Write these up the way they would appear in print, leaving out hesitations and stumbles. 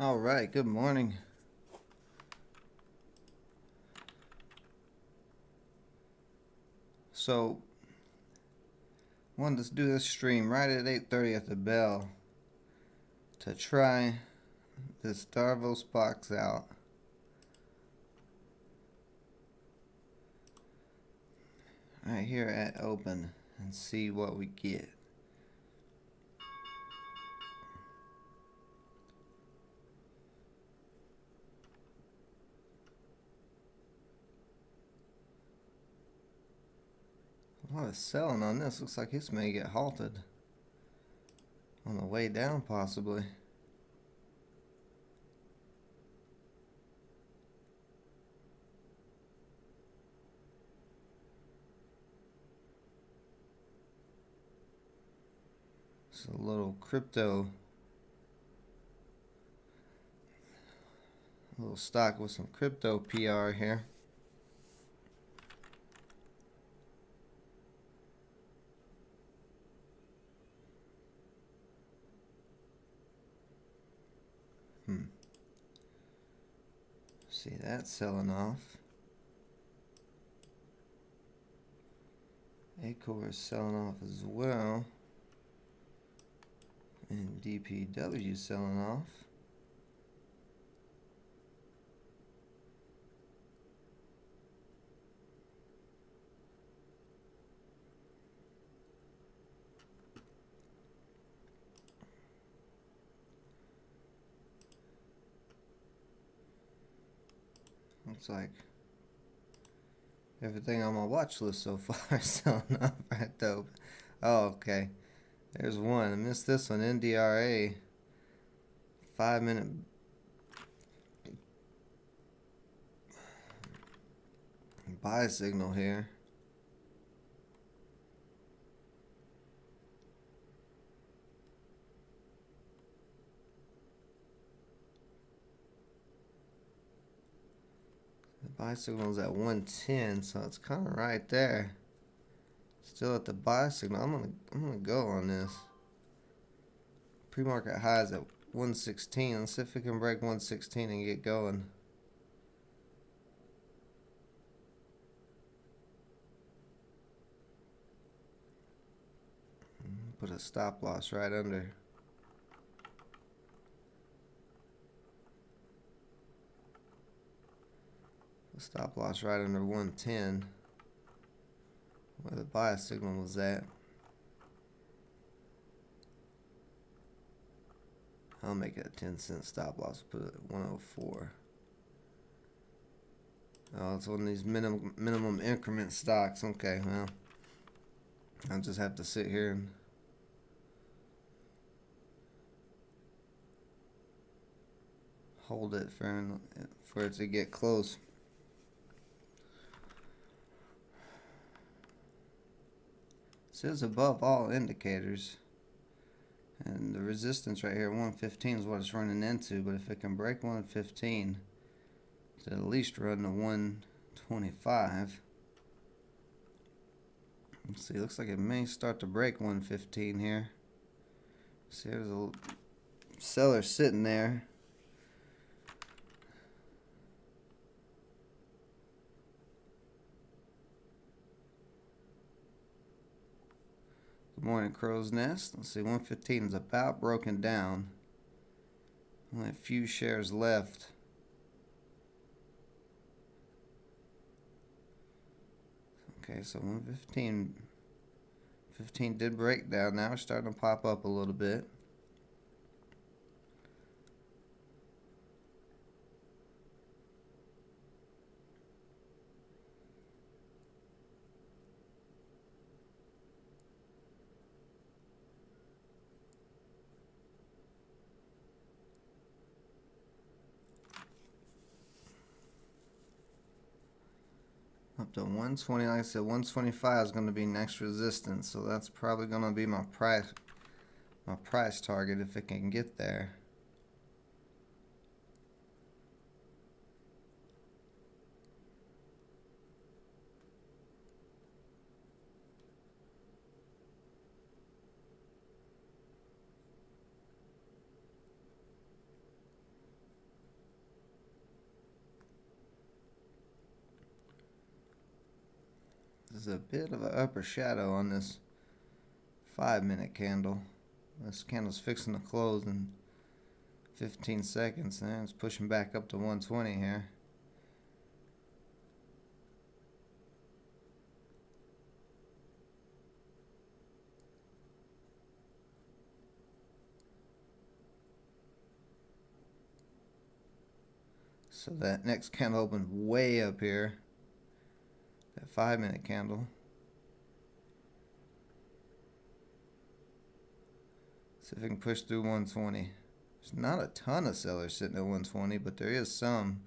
All right, good morning. So, wanted to do this stream right at 8:30 at the bell to try this Darvos box out. Right here at open and see what we get. A lot of selling on this. Looks like this may get halted on the way down, possibly. It's a little stock with some crypto PR here. See that selling off. Acorn is selling off as well. And DPW selling off. Looks like everything on my watch list so far is selling off right though. Oh, okay. There's one. I missed this one. NDRA. 5-minute buy signal here. The buy signal is at 110, so it's kind of right there. Still at the buy signal. I'm gonna go on this. Pre-market high is at 116. Let's see if we can break 116 and get going. Put a stop loss right under. Stop loss right under 110, where the buy signal was at. I'll make it a 10-cent stop loss. Put it at 104. Oh, it's one of these minimum increment stocks. Okay, well, I'll just have to sit here and hold it for it to get close. It says above all indicators, and the resistance right here, 115, is what it's running into. But if it can break 115, to at least run to 125. Let's see. Looks like it may start to break 115 here. See, there's a seller sitting there. Good morning, Crow's Nest. Let's see, 115 is about broken down. Only a few shares left. Okay, so 115 did break down. Now we're starting to pop up a little bit. Up to 120, like I said, 125 is going to be next resistance, so that's probably going to be my price target if it can get there. There's a bit of an upper shadow on this 5-minute candle. This candle's fixing to close in 15 seconds, and it's pushing back up to 120 here. So that next candle opened way up here. That 5-minute candle. See if we can push through 120. There's not a ton of sellers sitting at 120, but there is some.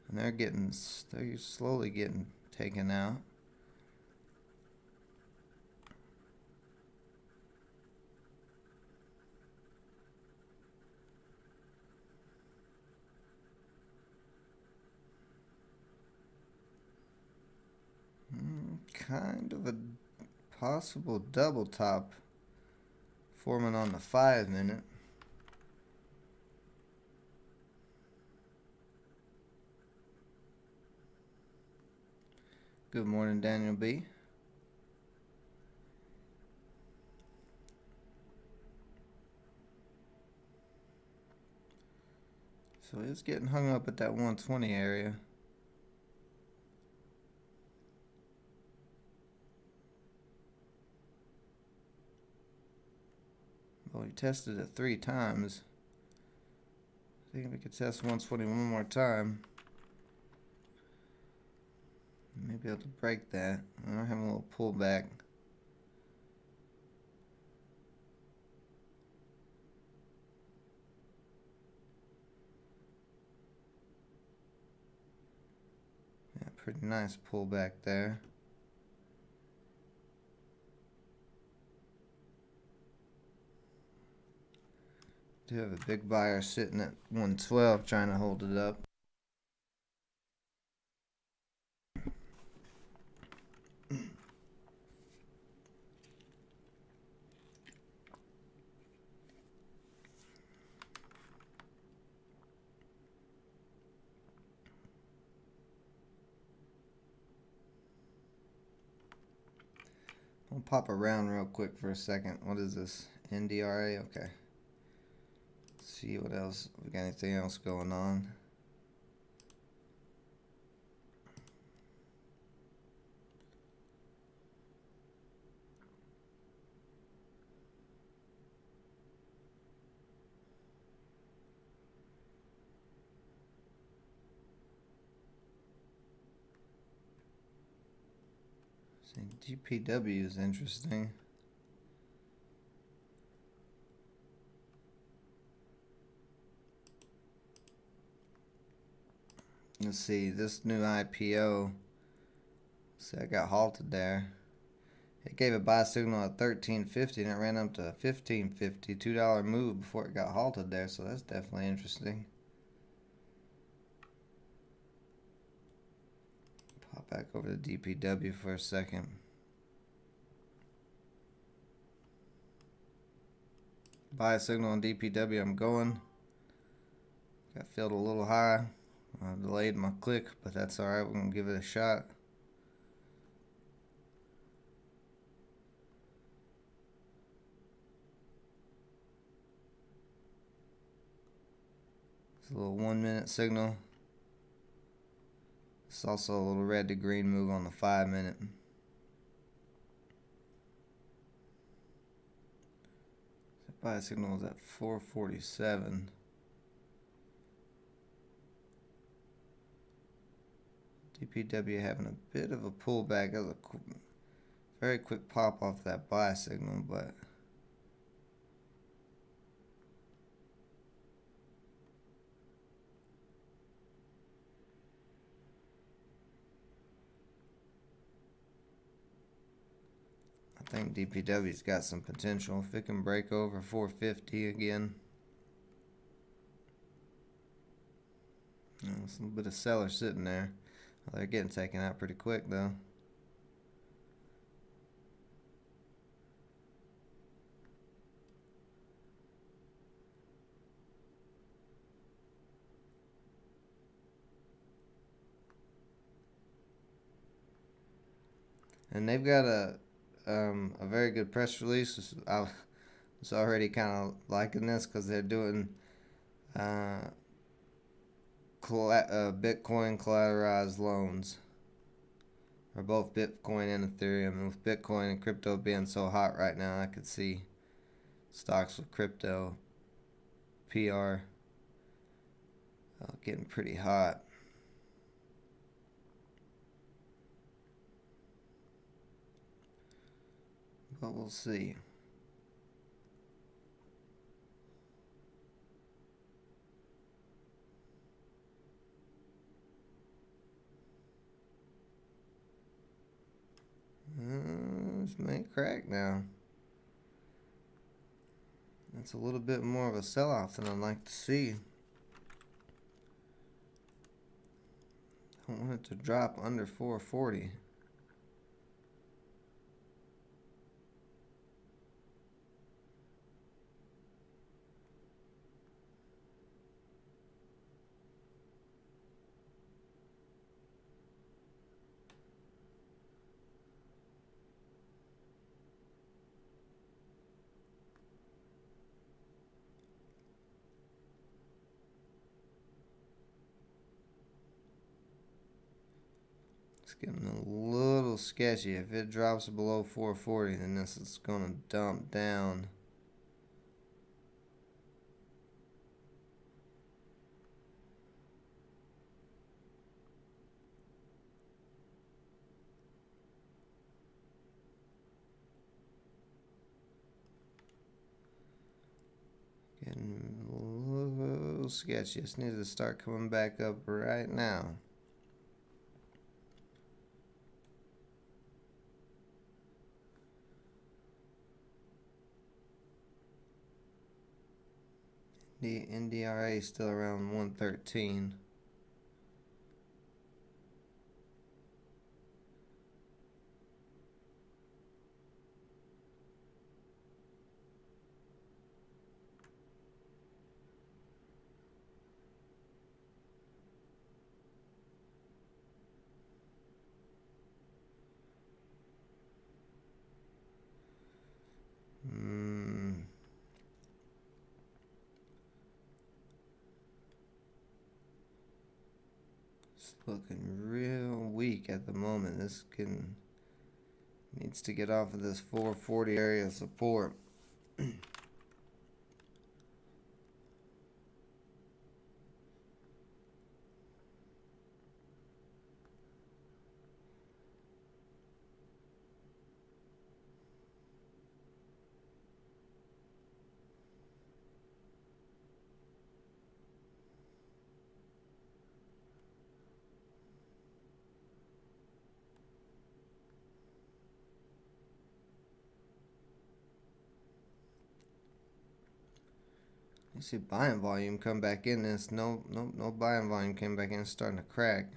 And they're slowly getting taken out. Kind of a possible double top forming on the 5-minute. Good morning, Daniel B. So it's getting hung up at that 120 area. Well, we tested it 3 times. I think we could test 120 one more time. Maybe able to break that. I'm having a little pullback. Yeah, pretty nice pullback there. Do have a big buyer sitting at 112 trying to hold it up. I'll pop around real quick for a second. What is this? NDRA? Okay. See what else. We got anything else going on? See, GPW is interesting. Let's see, this new IPO. See, I got halted there. It gave a buy signal at $13.50 and it ran up to $15.50, $2 move before it got halted there, so that's definitely interesting. Pop back over to DPW for a second. Buy signal on DPW, I'm going. Got filled a little high. I delayed my click, but that's alright, we're going to give it a shot. It's a little 1-minute signal. It's also a little red to green move on the 5-minute. Buy signal is at 447. DPW having a bit of a pullback. That was a very quick pop off that buy signal, but I think DPW's got some potential. If it can break over 450 again. There's a little bit of seller sitting there. Well, they're getting taken out pretty quick though. And they've got a very good press release. I was already kind of liking this because they're doing Bitcoin collateralized loans, or both Bitcoin and Ethereum. And with Bitcoin and crypto being so hot right now, I could see stocks with crypto PR getting pretty hot. But we'll see. This may crack now. That's a little bit more of a sell-off than I'd like to see. I want it to drop under 440. It's getting a little sketchy. If it drops below 440, then this is going to dump down. Getting a little sketchy. This needs to start coming back up right now. The NDRA is still around 113. It's looking real weak at the moment. This needs to get off of this 440 area of support. You see buying volume come back in. This no buying volume came back in. It's starting to crack.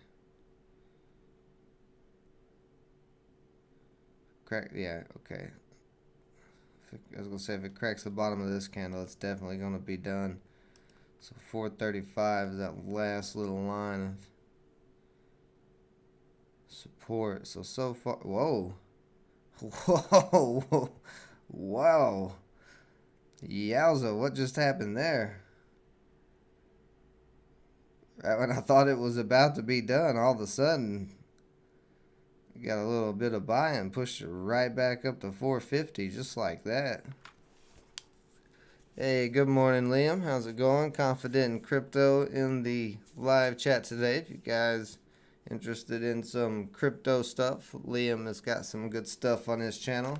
Yeah, okay. I was gonna say, if it cracks the bottom of this candle, it's definitely gonna be done. So 435 is that last little line of support. So far, whoa, whoa, wow, yowza! What just happened there? Right when I thought it was about to be done, all of a sudden, you got a little bit of buy and pushed it right back up to 450, just like that. Hey, good morning, Liam. How's it going? Confident in Crypto in the live chat today. If you guys interested in some crypto stuff, Liam has got some good stuff on his channel.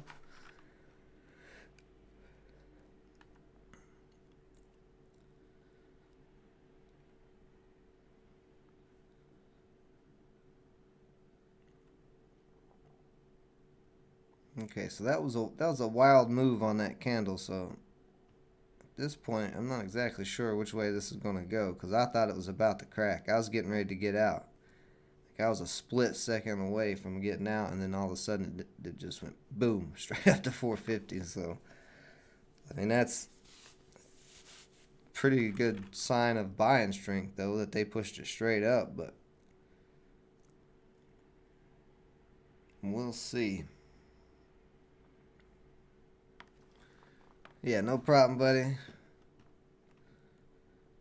Okay, so that was a wild move on that candle. So at this point, I'm not exactly sure which way this is going to go, because I thought it was about to crack. I was getting ready to get out. Like I was a split second away from getting out, and then all of a sudden it just went boom straight up to 450. So I mean, that's pretty good sign of buying strength, though, that they pushed it straight up. But We'll see. Yeah, no problem, buddy.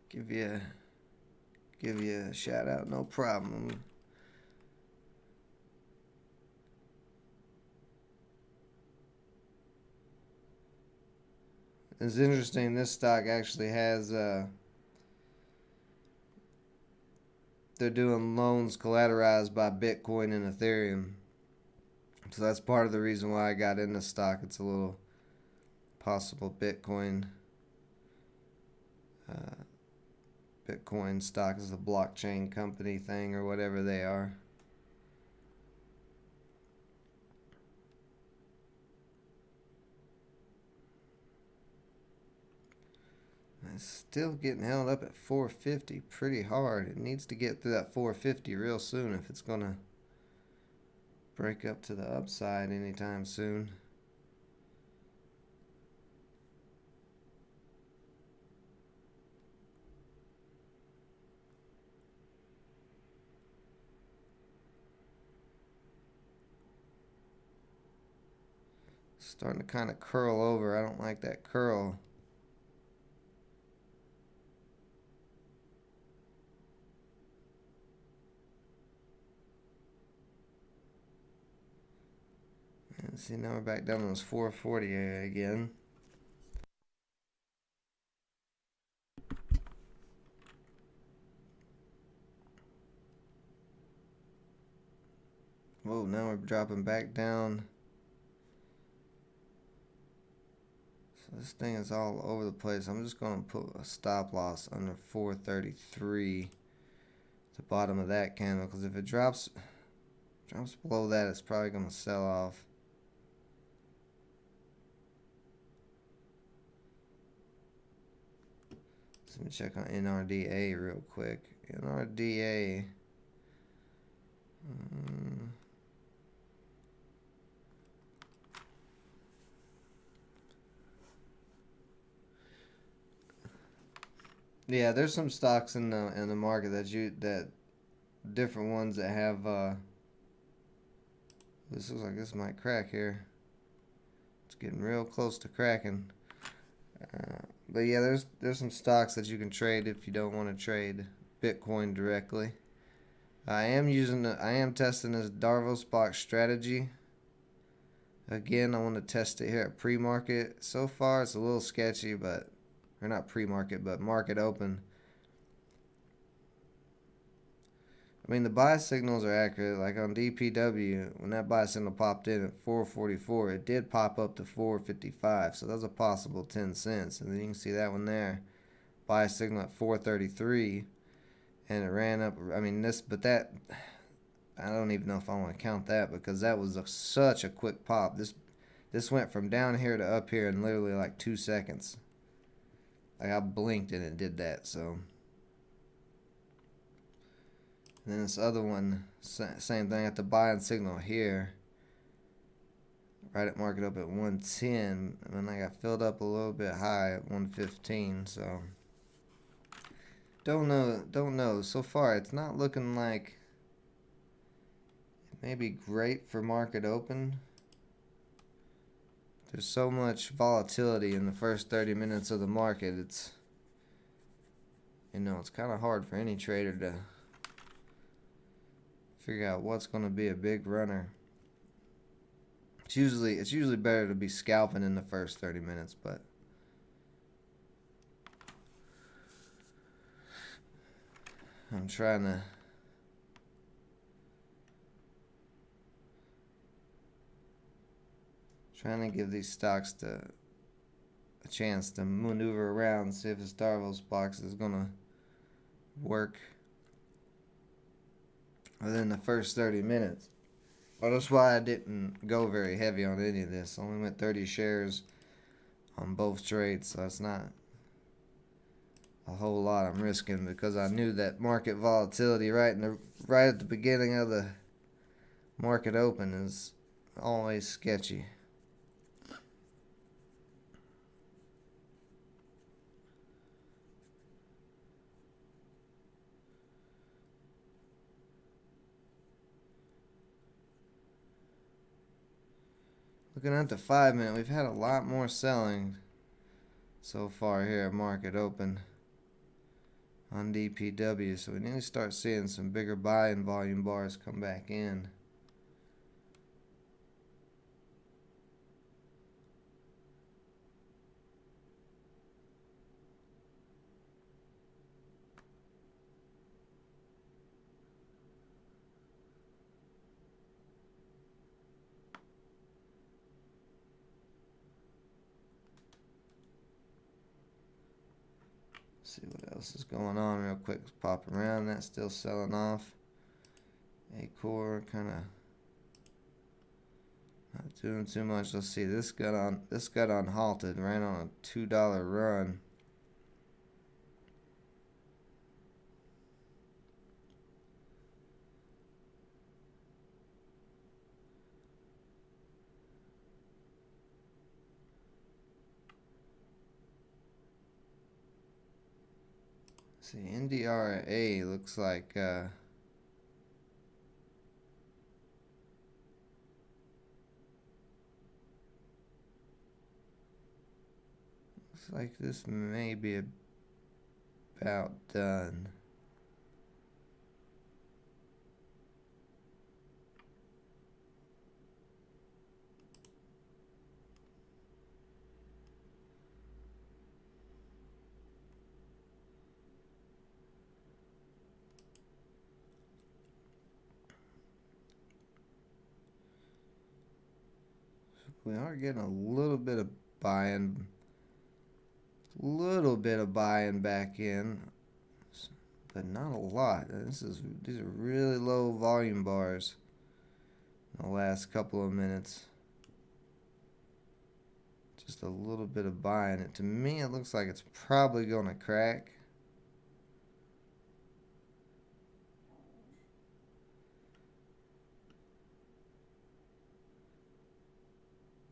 Give you a shout out, no problem. It's interesting. This stock actually has they're doing loans collateralized by Bitcoin and Ethereum. So that's part of the reason why I got in the stock. It's a little possible Bitcoin stock is a blockchain company thing or whatever they are. It's still getting held up at 450 pretty hard. It needs to get through that 450 real soon if it's going to break up to the upside anytime soon. Starting to kind of curl over. I don't like that curl. And see, now we're back down to this 440 area again. Whoa, now we're dropping back down. So this thing is all over the place. I'm just going to put a stop loss under 433 at the bottom of that candle, because if it drops below that, it's probably going to sell off. So let me check on NRDA real quick. NRDA. Yeah, there's some stocks in the market that different ones that have this looks like this might crack here. It's getting real close to cracking. But yeah, there's some stocks that you can trade if you don't want to trade Bitcoin directly. I am testing this Darvos box strategy. Again, I want to test it here at pre-market. So far, it's a little sketchy, but or not pre-market, but market open. I mean, the buy signals are accurate. Like on DPW, when that buy signal popped in at 444, it did pop up to 455. So that's a possible 10 cents. And then you can see that one there. Buy signal at 433. And it ran up. I mean, that, I don't even know if I want to count that, because that was such a quick pop. This went from down here to up here in literally like 2 seconds. Like I blinked and it did that, so. And then this other one, same thing at the buying signal here. Right at market up at 110, and then I got filled up a little bit high at 115, so. Don't know. So far, it's not looking like it may be great for market open. There's so much volatility in the first 30 minutes of the market. It's kind of hard for any trader to figure out what's going to be a big runner. It's usually better to be scalping in the first 30 minutes, but I'm trying to give these stocks a chance to maneuver around, see if this Darvos box is gonna work within the first 30 minutes. Well, that's why I didn't go very heavy on any of this. I only went 30 shares on both trades, so that's not a whole lot I'm risking, because I knew that market volatility right at the beginning of the market open is always sketchy. Looking at the 5-minute, we've had a lot more selling so far here at market open on DPW, so we need to start seeing some bigger buying volume bars come back in. See what else is going on real quick. Let's pop around. That's still selling off. Acor kind of not doing too much. Let's see. This got unhalted. Ran on a $2 run. See, NDRA looks like this may be about done. We are getting a little bit of buying back in, but not a lot. These are really low volume bars in the last couple of minutes. Just a little bit of buying. To me, it looks like it's probably going to crack.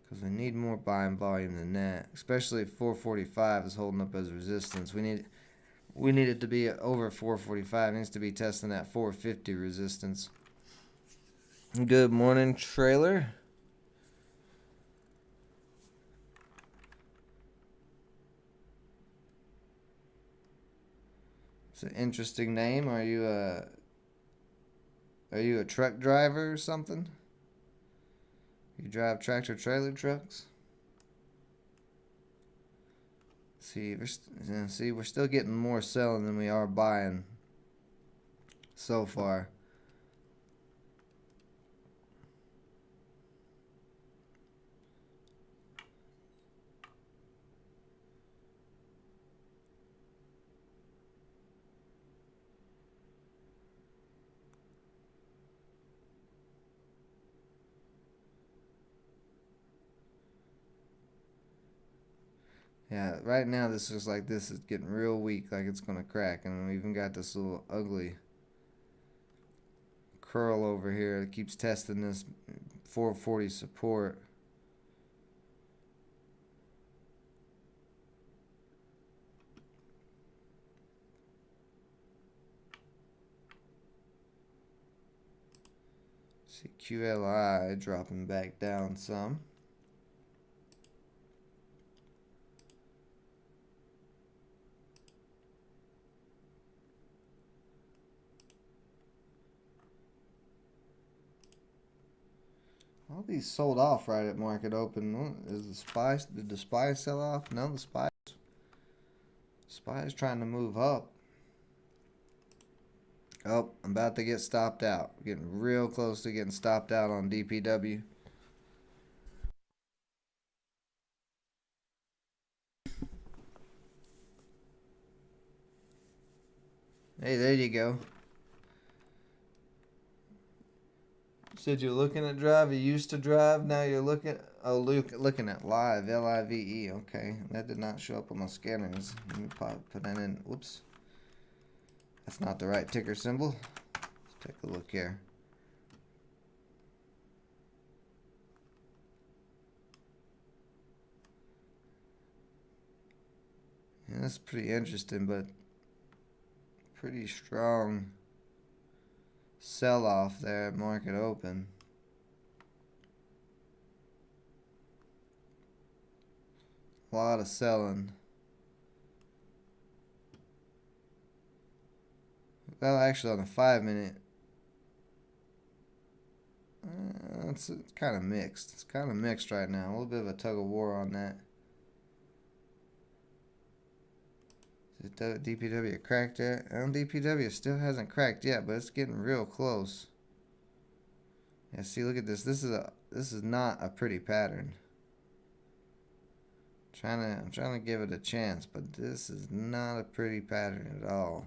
Because we need more buying volume than that, especially if 445 is holding up as resistance. We need it to be over 445. It needs to be testing that 450 resistance. Good morning, trailer. It's an interesting name. Are you a truck driver or something? You drive tractor trailer trucks? See, we're still getting more selling than we are buying so far. Yeah, right now this is getting real weak, like it's gonna crack, and we even got this little ugly curl over here. It keeps testing this 440 support. See QLI dropping back down some. All these sold off right at market open. Did the SPY sell off? No, the SPY is trying to move up. Oh, I'm about to get stopped out. Getting real close to getting stopped out on DPW. Hey, there you go. Said you're looking at drive. You used to drive. Now you're looking. Oh, looking at live. LIVE. Okay, that did not show up on my scanners. Let me put that in. Whoops. That's not the right ticker symbol. Let's take a look here. Yeah, that's pretty interesting, but pretty strong sell-off there at market open. A lot of selling. Well, actually, on the 5-minute, it's kind of mixed. It's kind of mixed right now. A little bit of a tug of war on that. Did DPW cracked that? DPW still hasn't cracked yet, but it's getting real close. Yeah, see, look at this. This is not a pretty pattern. I'm trying to give it a chance, but this is not a pretty pattern at all.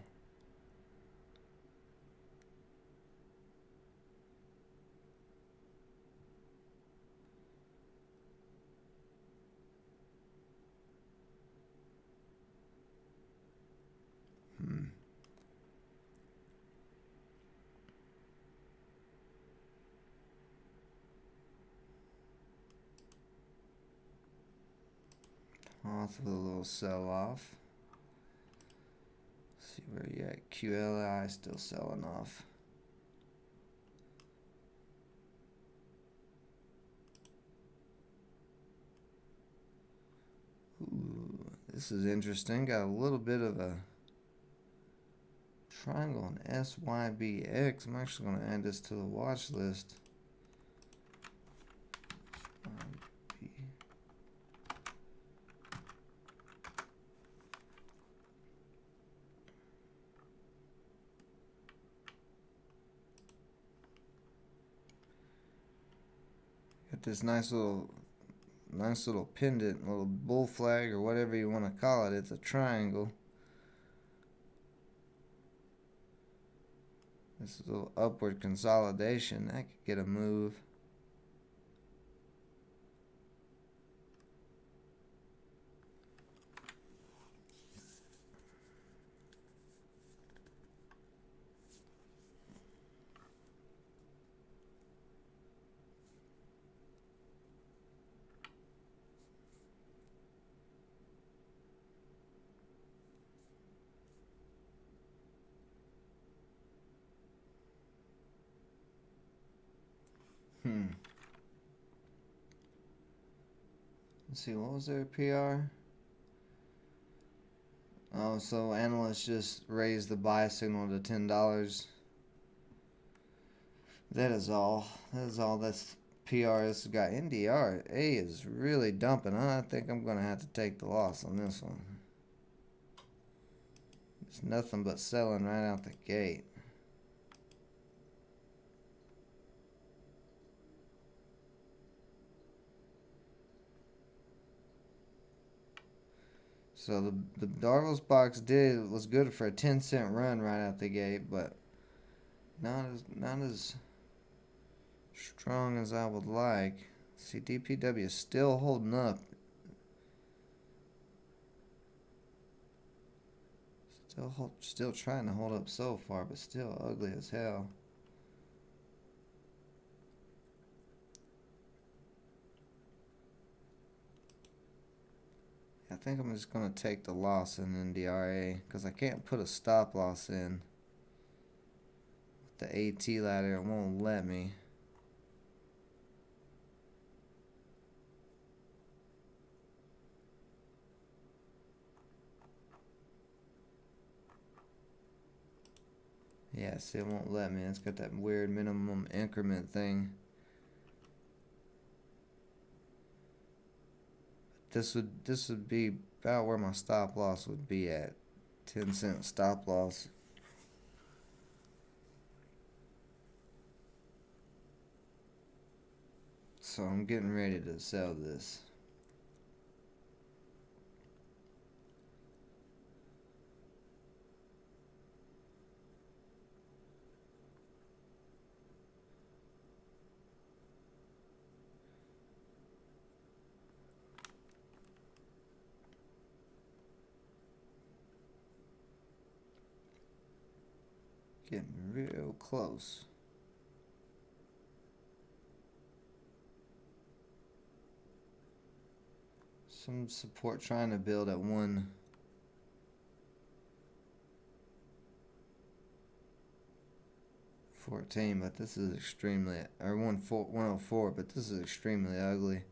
Off with a little sell off. See where you at. QLI still selling off. Ooh, this is interesting. Got a little bit of a triangle on SYBX. I'm actually going to add this to the watch list. Got this nice little pendant, little bull flag or whatever you want to call it. It's a triangle. This little upward consolidation, that could get a move. Let's see, what was their PR? Oh, so analysts just raised the buy signal to $10. That is all. That is all that's PR has got. NDR A is really dumping. I think I'm going to have to take the loss on this one. It's nothing but selling right out the gate. So the Darville's box was good for a 10-cent run right out the gate, but not as strong as I would like. See, DPW is still holding up. Still trying to hold up so far, but still ugly as hell. I think I'm just going to take the loss in NDRA because I can't put a stop loss in. With the AT ladder, it won't let me. Yeah, see, it won't let me. It's got that weird minimum increment thing. This would be about where my stop loss would be at. 10-cent stop loss. So I'm getting ready to sell this. Getting real close. Some support trying to build at 114, but this is extremely, or 104, but this is extremely ugly.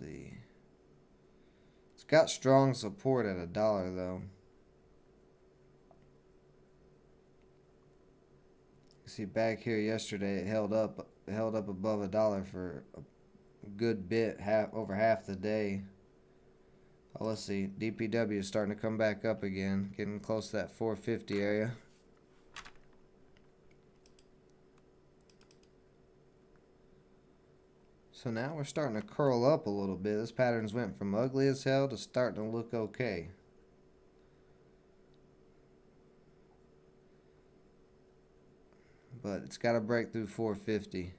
see. It's got strong support at $1 though. See, back here yesterday it held up above $1 for a good bit, over half the day. Oh, let's see, DPW is starting to come back up again, getting close to that 450 area. So now we're starting to curl up a little bit. This pattern's went from ugly as hell to starting to look okay. But it's got to break through 450.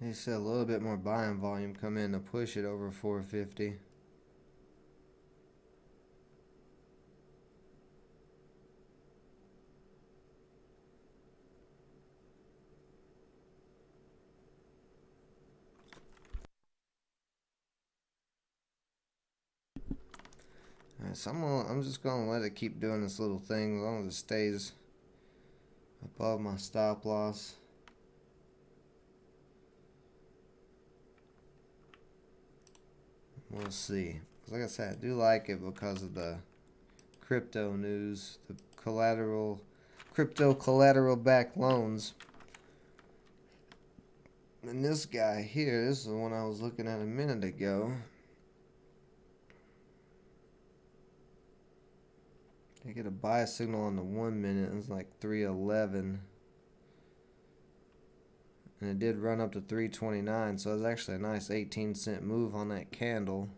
They said a little bit more buying volume come in to push it over 450. Alright, so I'm just gonna let it keep doing this little thing as long as it stays above my stop loss. We'll see. Like I said, I do like it because of the crypto news, the crypto collateral backed loans. And this guy here, this is the one I was looking at a minute ago. They get a buy signal on the 1 minute. It's like 311. And it did run up to 329, so it was actually a nice 18-cent move on that candle.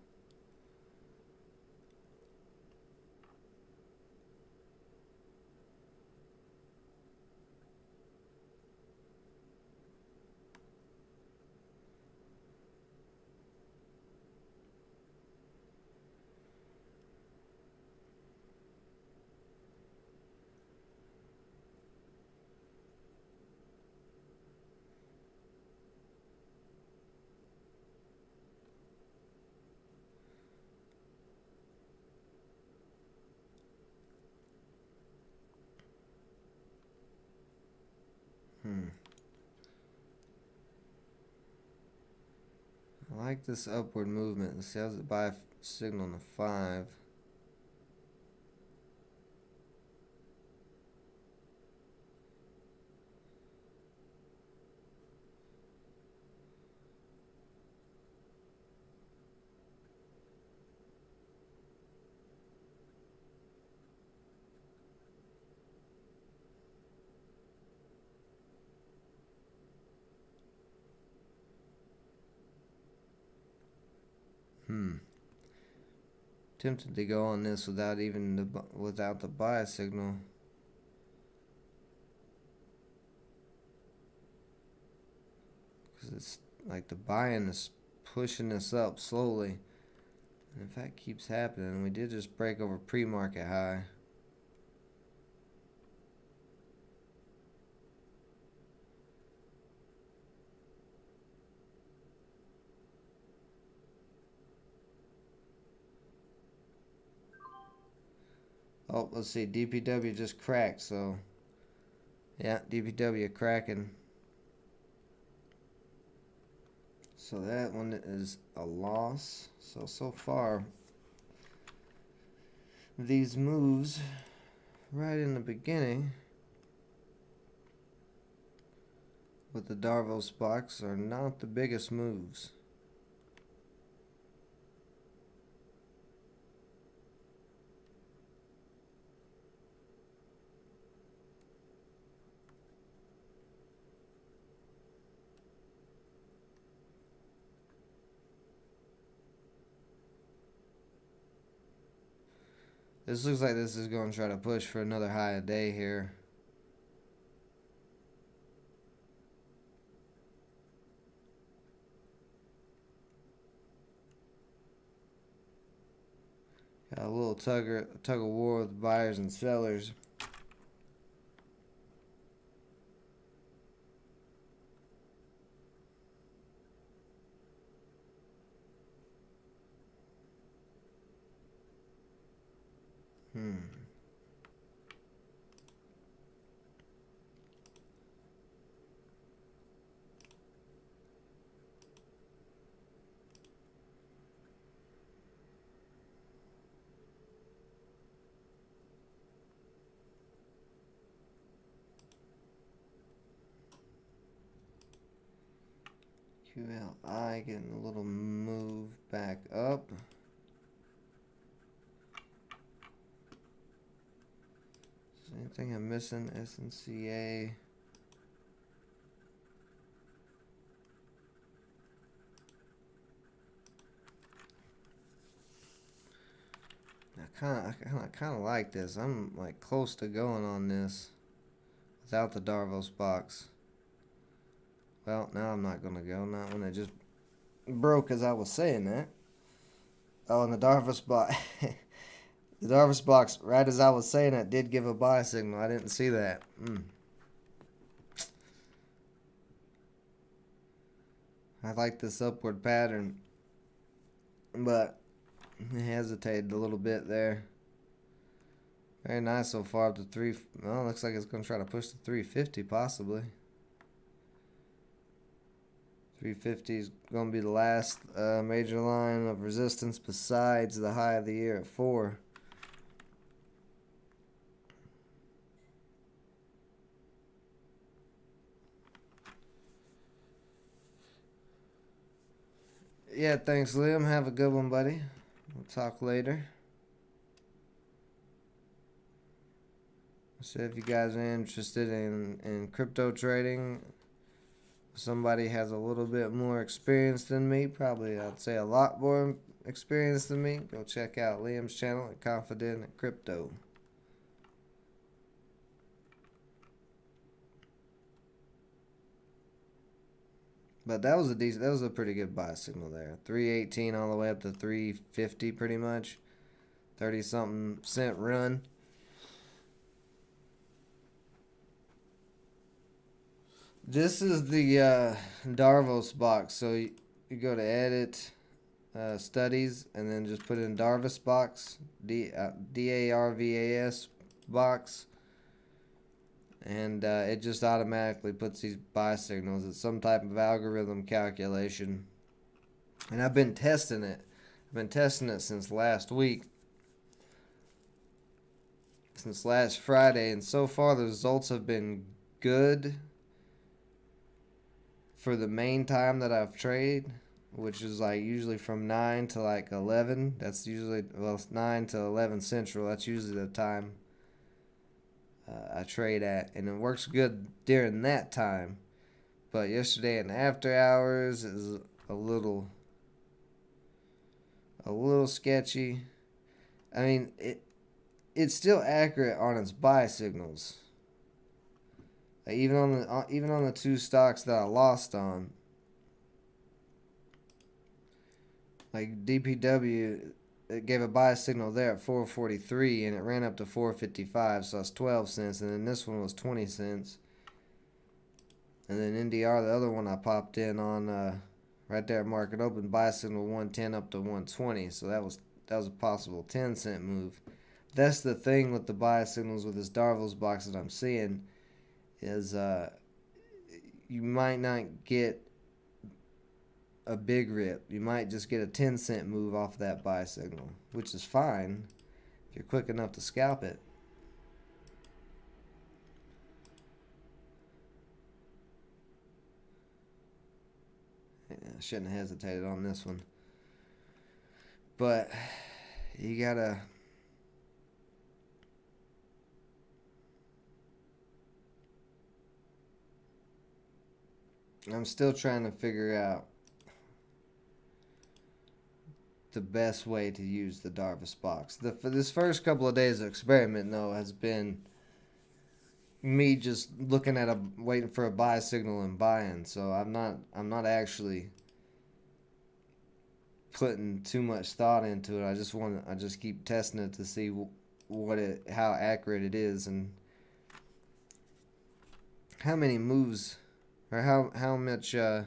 I like this upward movement. Let's see, how's it buy signal on the 5? Tempted to go on this without the buy signal. Because it's like the buying is pushing this up slowly. And in fact, keeps happening. We did just break over pre-market high. Oh, let's see. DPW just cracked, so yeah, DPW cracking. So that one is a loss. So far, these moves right in the beginning with the Darvos box are not the biggest moves. This looks like this is going to try to push for another high a day here. Got a little tug of war with buyers and sellers. QLI getting a little move back up. Is there anything I'm missing? SNCA. I kind of like this. I'm like close to going on this without the Darvos box. Well, now I'm not gonna go. Not when it just broke as I was saying that. Oh, and the Darvos box, the Darvos box, right as I was saying it, did give a buy signal. I didn't see that. I like this upward pattern, but I hesitated a little bit there. Very nice so far up to 3. Well, looks like it's going to try to push to 350 possibly. 350 is going to be the last major line of resistance besides the high of the year at 4. Yeah, thanks, Liam. Have a good one, buddy. We'll talk later. So if you guys are interested in crypto trading, somebody has a little bit more experience than me, probably I'd say a lot more experience than me, go check out Liam's channel at Confident Crypto. But that was a pretty good buy signal there. 318 all the way up to 350 pretty much. 30 something cent run. This is the Darvos box. So you go to edit studies and then just put in Darvos box, DARVAS box. And it just automatically puts these buy signals. It's some type of algorithm calculation. And I've been testing it. I've been testing it since last week. Since last Friday. And so far the results have been good for the main time that I've traded, which is like usually from 9 to like 11. That's usually, well, it's 9 to 11 Central. That's usually the time I trade at, and it works good during that time. But yesterday in the after hours is a little sketchy. I mean, it's still accurate on its buy signals. Even on the 2 stocks that I lost on, like DPW, it gave a buy signal there at 443 and it ran up to 455, so that's 12 cents. And then this one was 20 cents. And then NDR, the other one I popped in on right there at market open, buy signal 110 up to 120. So that was a possible 10-cent move. That's the thing with the buy signals with this Darvos box that I'm seeing is you might not get a big rip. You might just get a 10-cent move off that buy signal, which is fine if you're quick enough to scalp it. Yeah, I shouldn't have hesitated on this one. But you gotta I'm still trying to figure out the best way to use the Darvos box. For this first couple of days of experiment, though, has been me just looking at waiting for a buy signal and buying. So I'm not actually putting too much thought into it. I just keep testing it to see how accurate it is and how many moves or how much how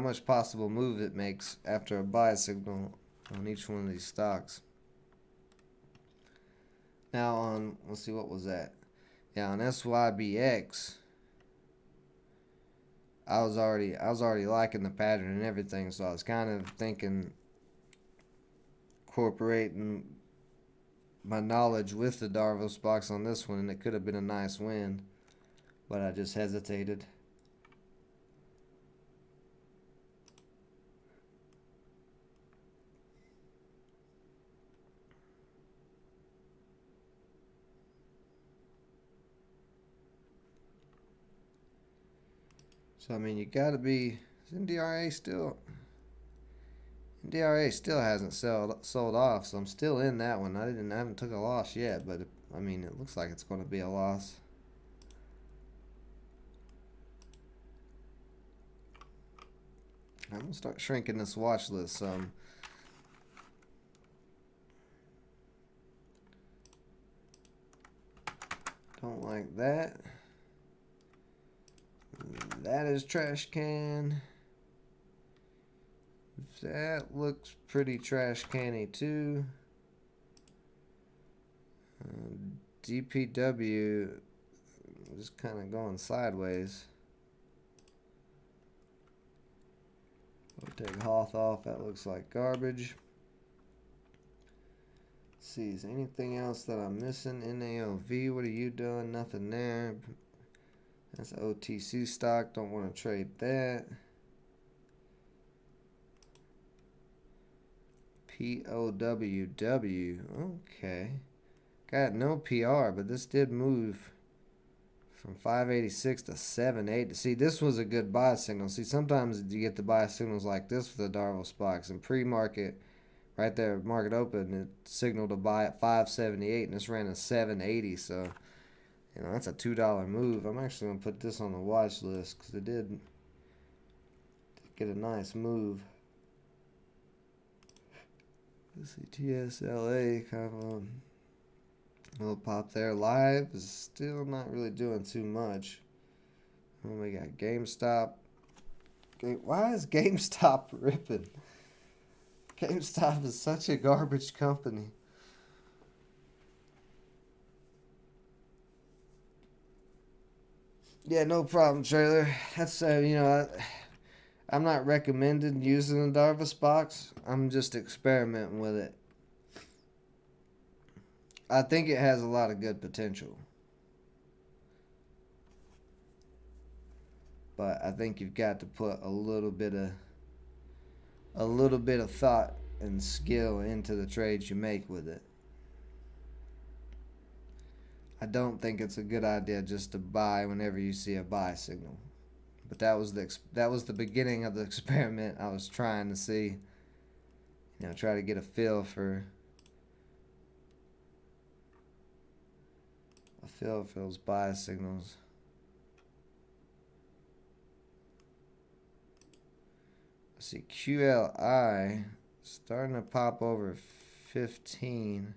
much possible move it makes after a buy signal on each one of these stocks. Now on, let's see, what was that? Yeah, on SYBX, I was already liking the pattern and everything, so I was kind of thinking incorporating my knowledge with the Darvos box on this one, and it could have been a nice win, but I just hesitated. So I mean, you gotta be. Is NDRA still? NDRA still hasn't sold off, so I'm still in that one. I haven't took a loss yet, but I mean, it looks like it's going to be a loss. I'm gonna start shrinking this watch list some. Don't like that. That is trash can. That looks pretty trash canny too. DPW is kind of going sideways. We'll take Hoth off. That looks like garbage. Let's see, is anything else that I'm missing? NAOV, what are you doing? Nothing there. That's OTC stock. Don't want to trade that. POWW. Okay. Got no PR, but this did move from 586 to 780. See, this was a good buy signal. See, sometimes you get the buy signals like this for the Darvos box. And pre-market, right there, market open, it signaled to buy at 578, and this ran at 780. So, you know, that's a $2 move. I'm actually going to put this on the watch list because it did get a nice move. Let's see, TSLA kind of a little pop there. Live is still not really doing too much. And we got GameStop. Why is GameStop ripping? GameStop is such a garbage company. Yeah, no problem, trailer. That's you know, I'm not recommending using the Darvos box. I'm just experimenting with it. I think it has a lot of good potential. But I think you've got to put a little bit of thought and skill into the trades you make with it. I don't think it's a good idea just to buy whenever you see a buy signal. But that was the beginning of the experiment. I was trying to see, you know, try to get a feel for those buy signals. Let's see, QLI starting to pop over 15.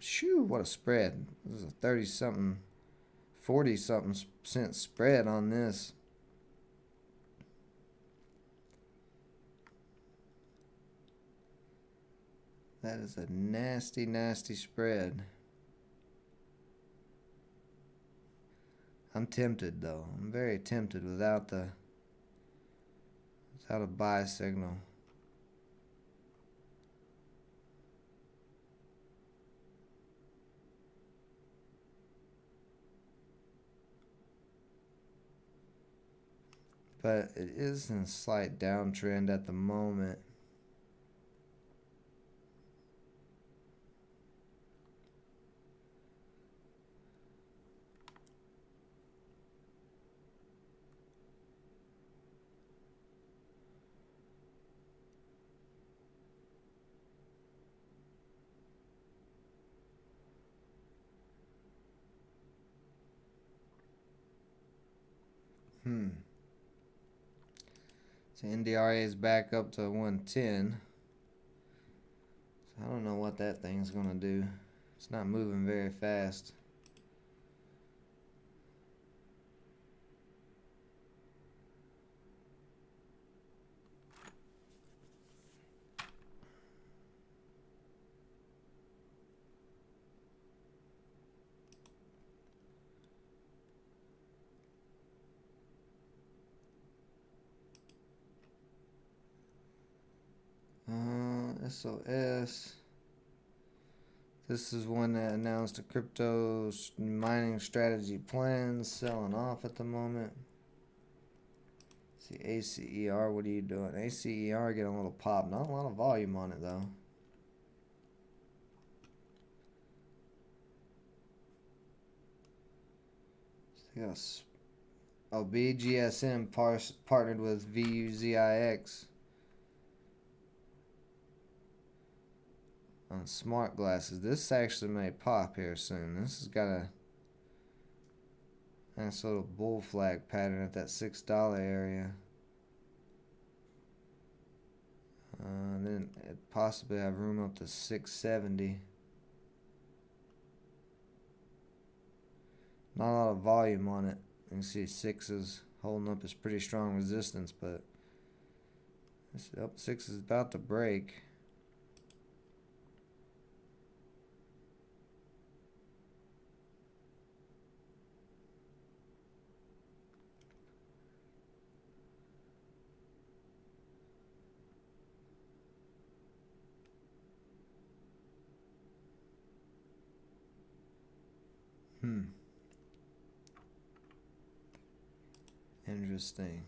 Shoo, what a spread. This is a 30-something, 40-something cent spread on this. That is a nasty, nasty spread. I'm tempted, though. I'm very tempted without a buy signal. But it is in a slight downtrend at the moment. So NDRA is back up to 110. So I don't know what that thing's gonna do. It's not moving very fast. SOS. This is one that announced a crypto mining strategy plan, selling off at the moment. See, ACER, what are you doing? ACER getting a little pop. Not a lot of volume on it, though. Yes. Oh, BGSM partnered with VUZIX on smart glasses. This actually may pop here soon. This has got a nice little bull flag pattern at that $6 area. Then it possibly have room up to 670. Not a lot of volume on it. You can see 6 is holding up as pretty strong resistance, but this up 6 is about to break. Interesting.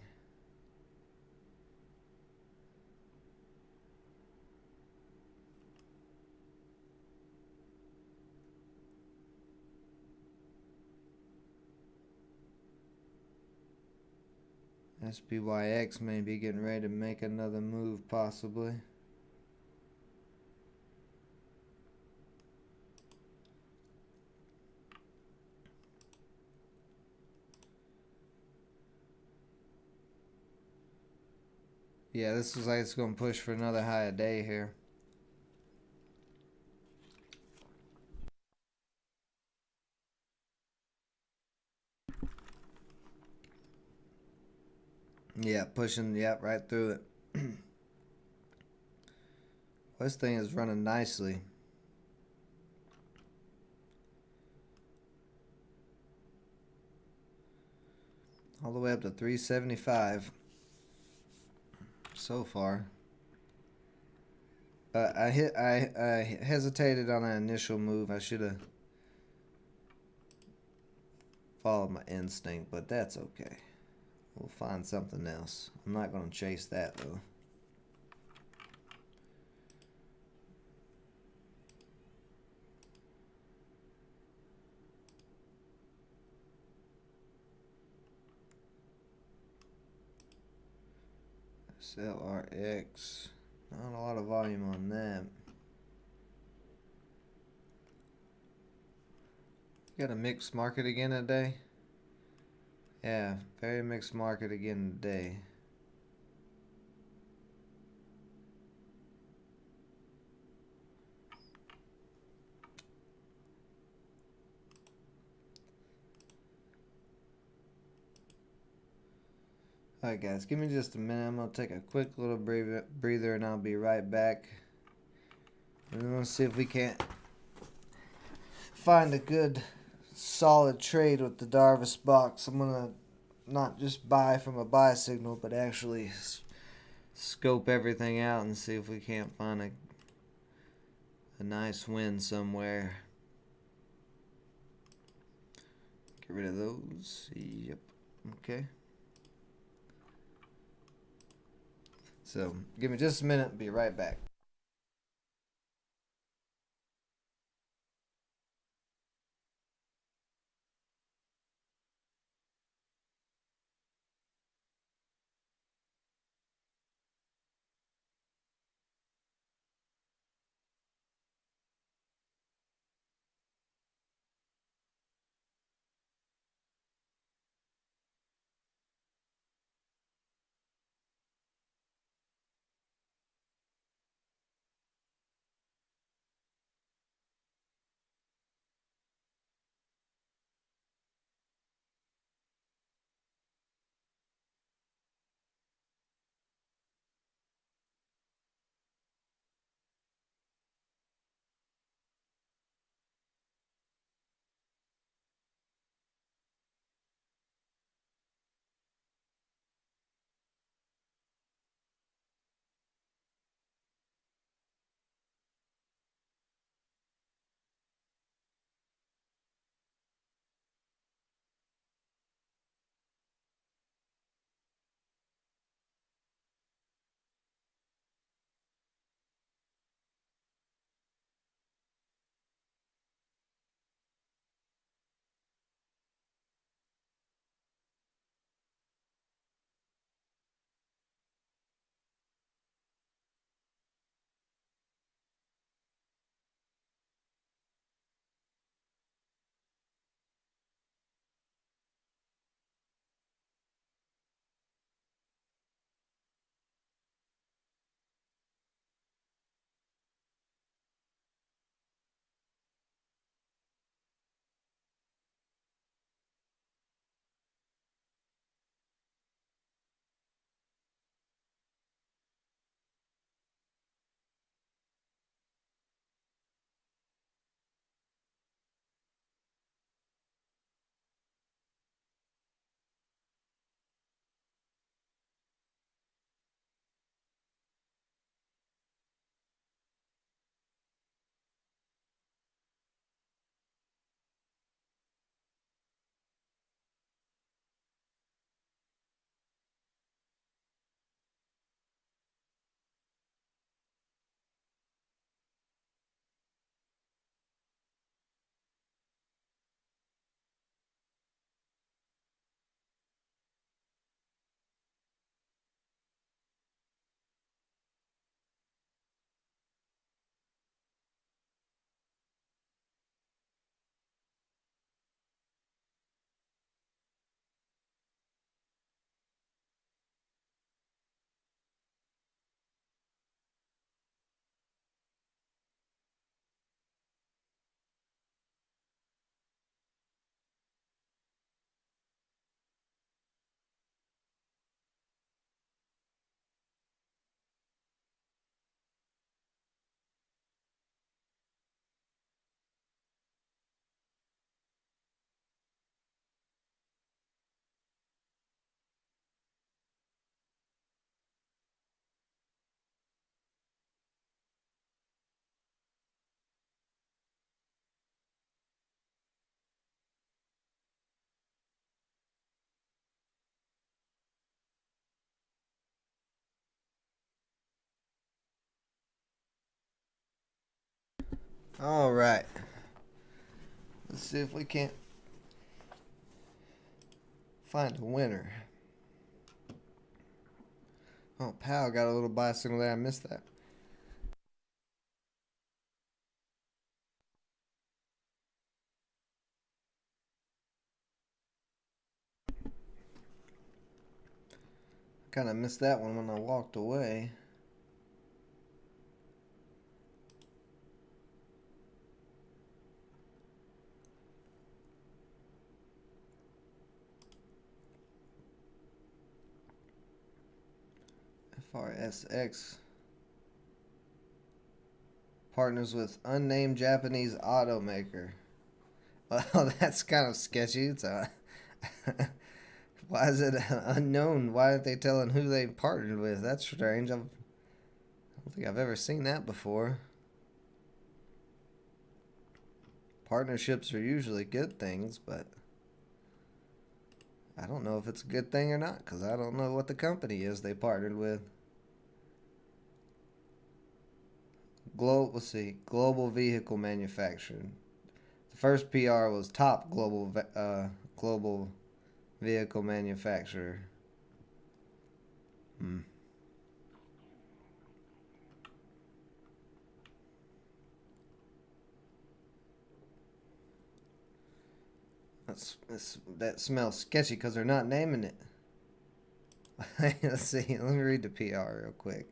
SPYX may be getting ready to make another move, possibly. Yeah, this is like it's going to push for another high a day here. Yeah, pushing, yeah, right through it. This thing is running nicely. All the way up to 375 so far. But I hesitated on an initial move. I should have followed my instinct, but that's okay. We'll find something else. I'm not going to chase that though. SLRX. Not a lot of volume on that. Got a mixed market again today. Yeah, very mixed market again today. Alright guys, give me just a minute. I'm going to take a quick little breather and I'll be right back. And we're going to see if we can't find a good solid trade with the Darvis box. I'm going to not just buy from a buy signal, but actually scope everything out and see if we can't find a nice win somewhere. Get rid of those. Yep. Okay. So, give me just a minute. Be right back. All right. Let's see if we can't find a winner. Oh, Powell got a little buy signal there. I missed that. Kind of missed that one when I walked away. FRSX partners with unnamed Japanese automaker. Well, that's kind of sketchy. It's why is it unknown? Why aren't they telling who they partnered with? That's strange. I don't think I've ever seen that before. Partnerships are usually good things, but I don't know if it's a good thing or not because I don't know what the company is they partnered with. Let's see, global vehicle manufacturing. The first PR was top global vehicle manufacturer. Hmm. That smells sketchy because they're not naming it. Let's see. Let me read the PR real quick.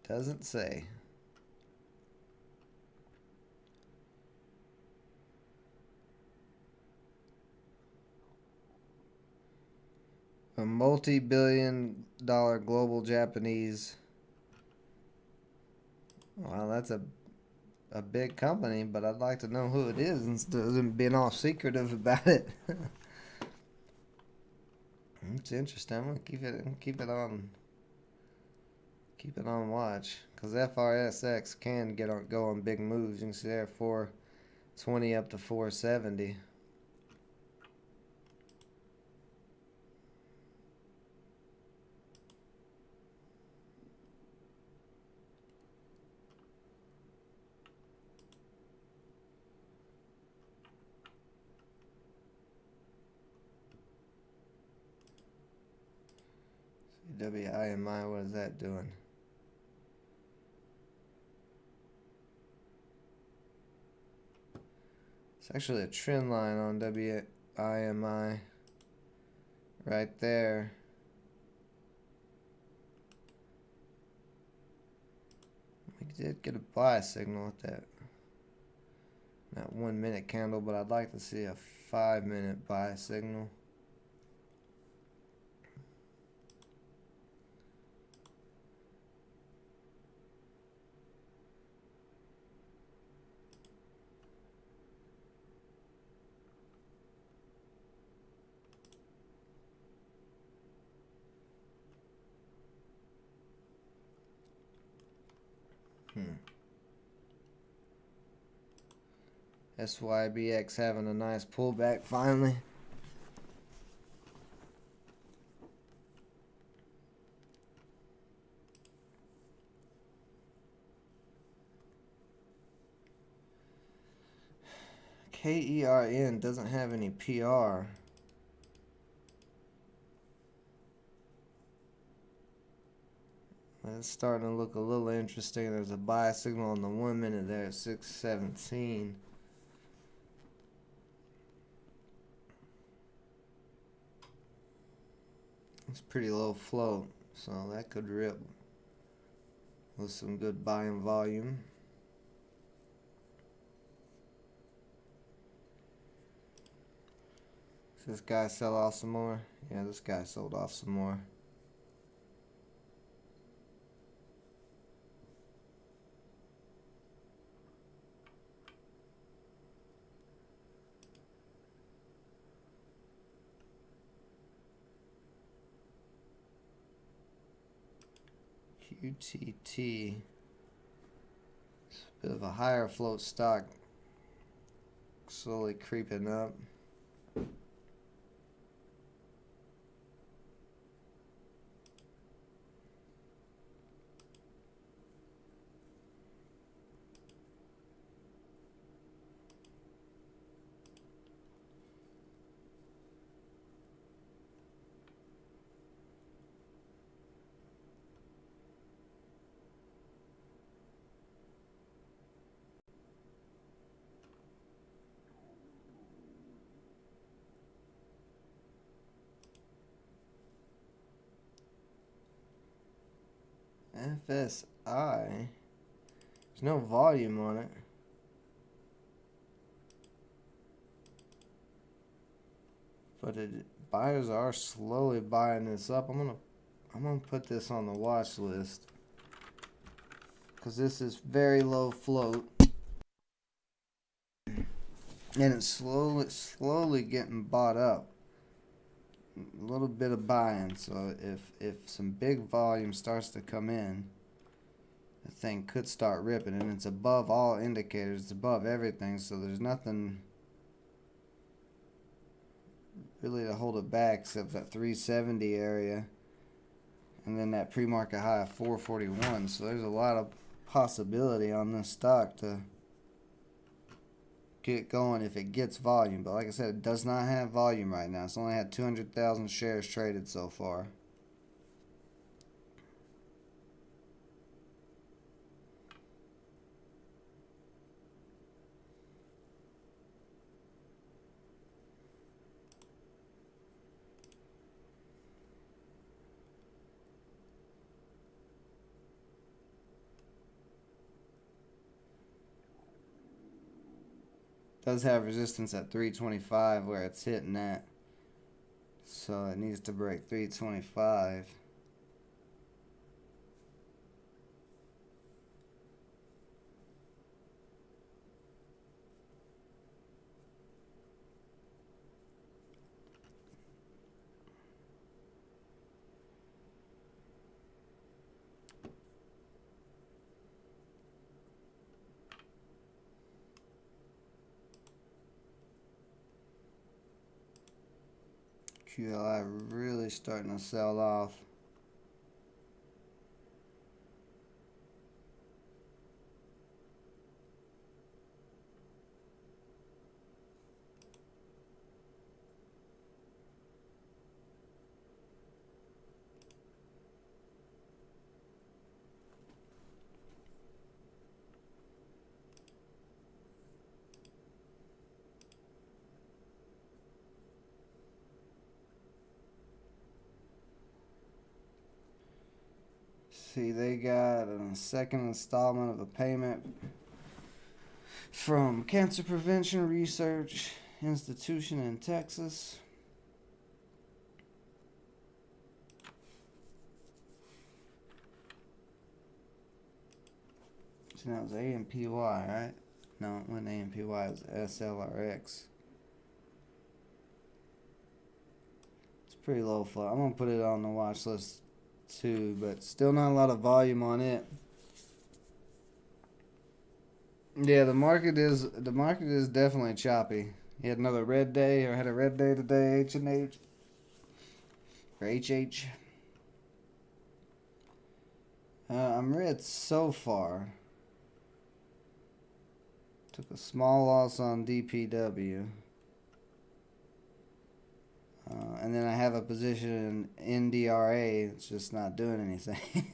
Doesn't say. A multi-billion-dollar global Japanese. Well, that's a big company, but I'd like to know who it is instead of being all secretive about it. It's interesting. I'm gonna keep it on watch because FRSX can go on big moves. You can see there 420 up to 470. WIMI, what is that doing? It's actually a trend line on WIMI right there. We did get a buy signal at that 1 minute candle, but I'd like to see a 5-minute buy signal. SYBX having a nice pullback finally. KERN doesn't have any PR. It's starting to look a little interesting. There's a buy signal on the 1 minute there at 617. It's pretty low float, so that could rip with some good buying volume. Does this guy sell off some more? Yeah, this guy sold off some more. QTT Bit of a higher float stock slowly creeping up. FSI. There's no volume on it. But buyers are slowly buying this up. I'm gonna put this on the watch list because this is very low float, and it's slowly getting bought up. A little bit of buying. So if some big volume starts to come in, the thing could start ripping, and it's above all indicators. It's above everything. So there's nothing really to hold it back except that 370 area and then that pre-market high of 441. So there's a lot of possibility on this stock to get going if it gets volume. But like I said, it does not have volume right now. It's only had 200,000 shares traded so far. Does have resistance at 325 where it's hitting at. So it needs to break 325. QLI really starting to sell off. See, they got a second installment of a payment from Cancer Prevention Research Institution in Texas. So that was AMPY, right? No, it wasn't AMPY, it was SLRX. It's pretty low flow. I'm going to put it on the watch list too, but still not a lot of volume on it. Yeah, the market is definitely choppy. He had another red day, or had a red day today, H&H or HH. I'm red so far. Took a small loss on DPW. And then I have a position in NDRA. It's just not doing anything.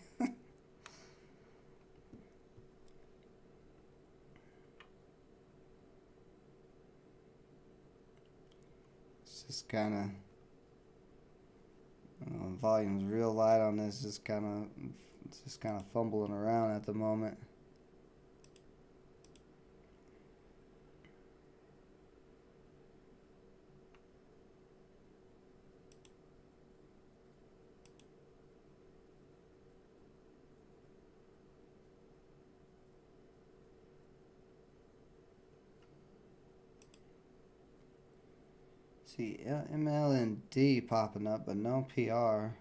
It's just kind of volume's real light on this. It's just kind of fumbling around at the moment. See, MLND popping up, but no PR.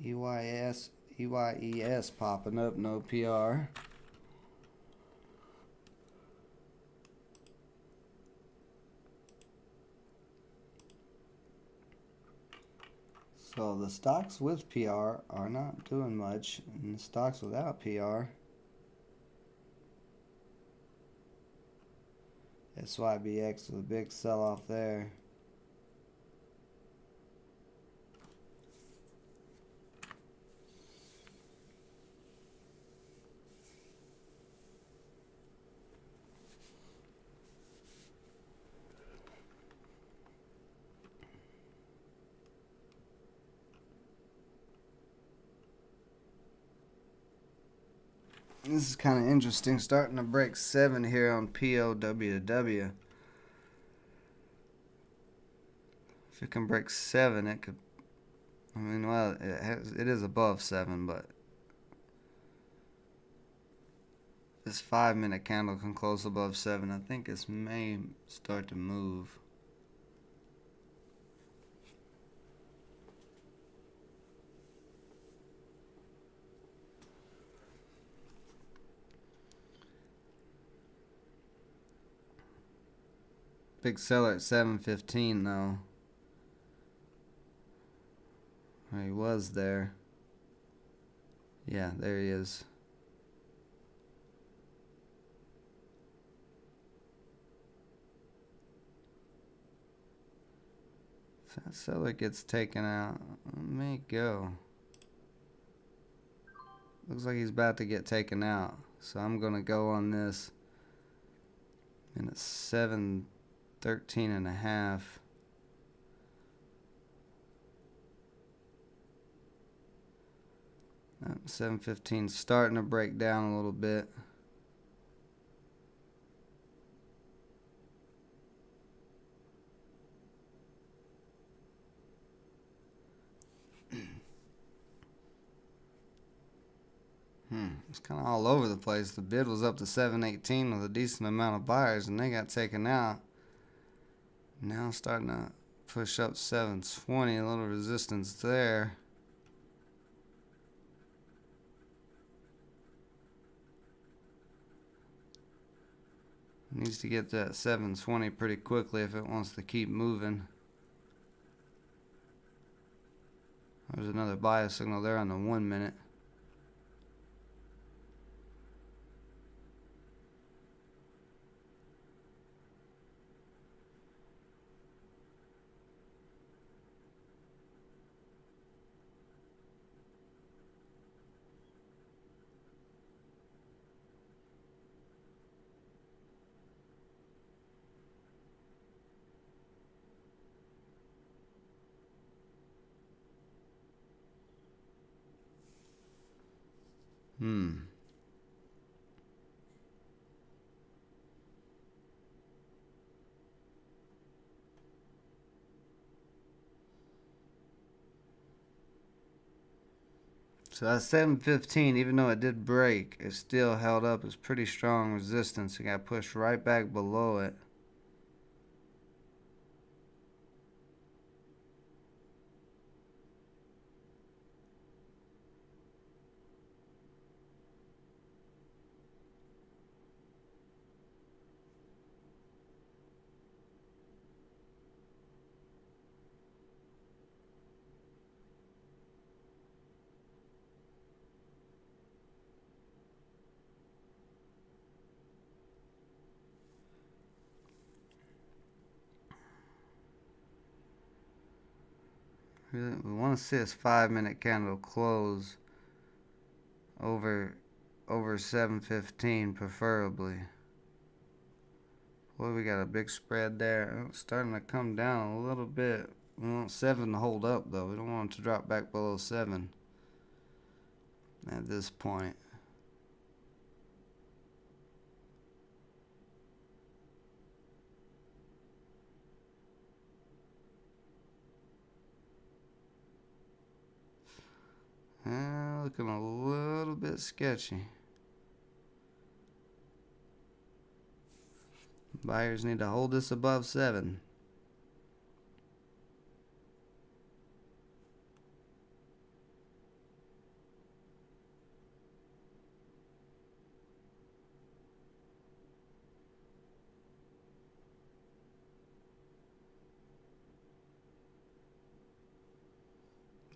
EYES popping up, no PR. So the stocks with PR are not doing much, and the stocks without PR, SYBX with a big sell-off there. This is kind of interesting, starting to break 7 here on POWW. If it can break 7, it could, I mean, well, it is above 7, but this 5-minute candle can close above 7. I think this may start to move. Big seller at 7:15 though. He was there. Yeah, there he is. If that seller gets taken out, let me go. Looks like he's about to get taken out. So I'm going to go on this. And it's 7:13.5. 7:15, starting to break down a little bit. It's kind of all over the place. The bid was up to 7:18 with a decent amount of buyers, and they got taken out. Now starting to push up 7:20, a little resistance there. Needs to get to that 7:20 pretty quickly if it wants to keep moving. There's another buy signal there on the 1 minute. So that 7:15, even though it did break, it still held up as pretty strong resistance. It got pushed right back below it. We want to see this 5-minute candle close over 7:15 preferably. Boy, we got a big spread there. It's starting to come down a little bit. We want 7 to hold up though. We don't want it to drop back below 7 at this point. Looking a little bit sketchy. Buyers need to hold this above 7.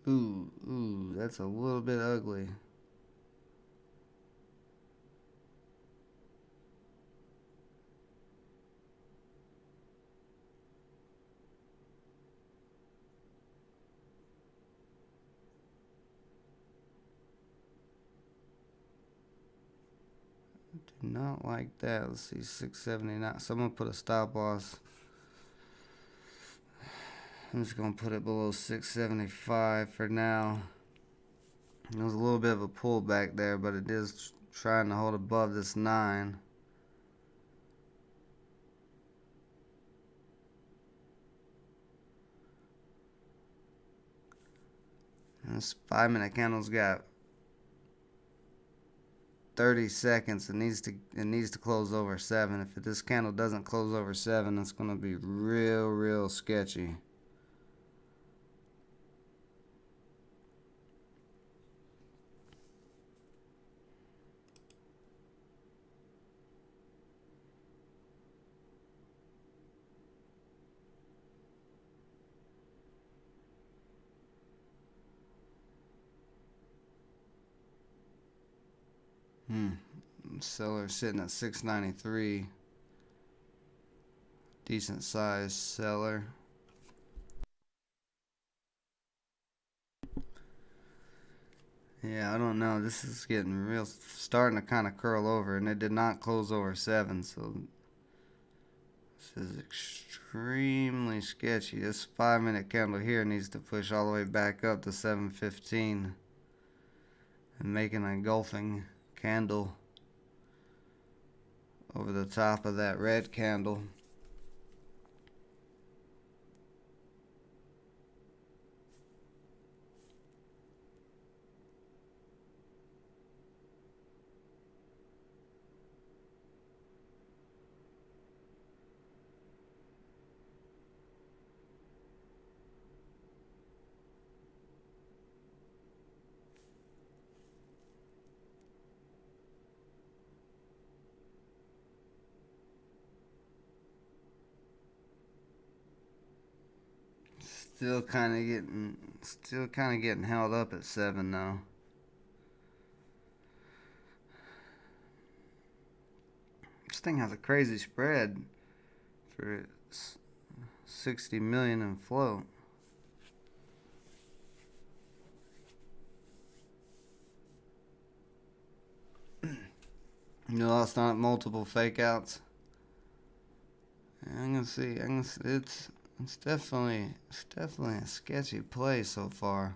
Ooh, that's a little bit ugly. Do not like that. Let's see, 679. So I'm gonna put a stop loss. I'm just gonna put it below 675 for now. There was a little bit of a pullback there, but it is trying to hold above this 9. And this 5-minute candle's got 30 seconds. It needs to close over 7. If this candle doesn't close over 7, it's gonna be real sketchy. Seller sitting at 693. Decent size seller. Yeah, I don't know. This is getting starting to kind of curl over, and it did not close over 7, so this is extremely sketchy. This 5-minute candle here needs to push all the way back up to 715 and make an engulfing candle over the top of that red candle. Still kind of getting held up at 7 though. This thing has a crazy spread for 60 million in float. You lost on it, multiple fake outs. I'm gonna see. It's definitely a sketchy play so far.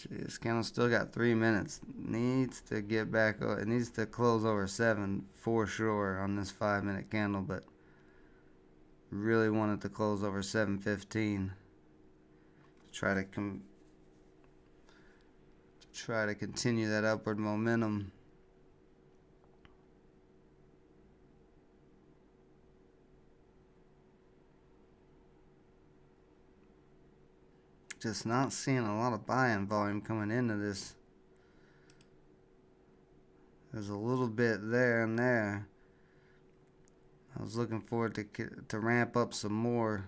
This candle still got 3 minutes. Needs to get back. It needs to close over 7 for sure on this 5-minute candle, but really want it to close over 715. Try to continue that upward momentum. Just not seeing a lot of buying volume coming into this. There's a little bit there and there. I was looking forward to ramp up some more.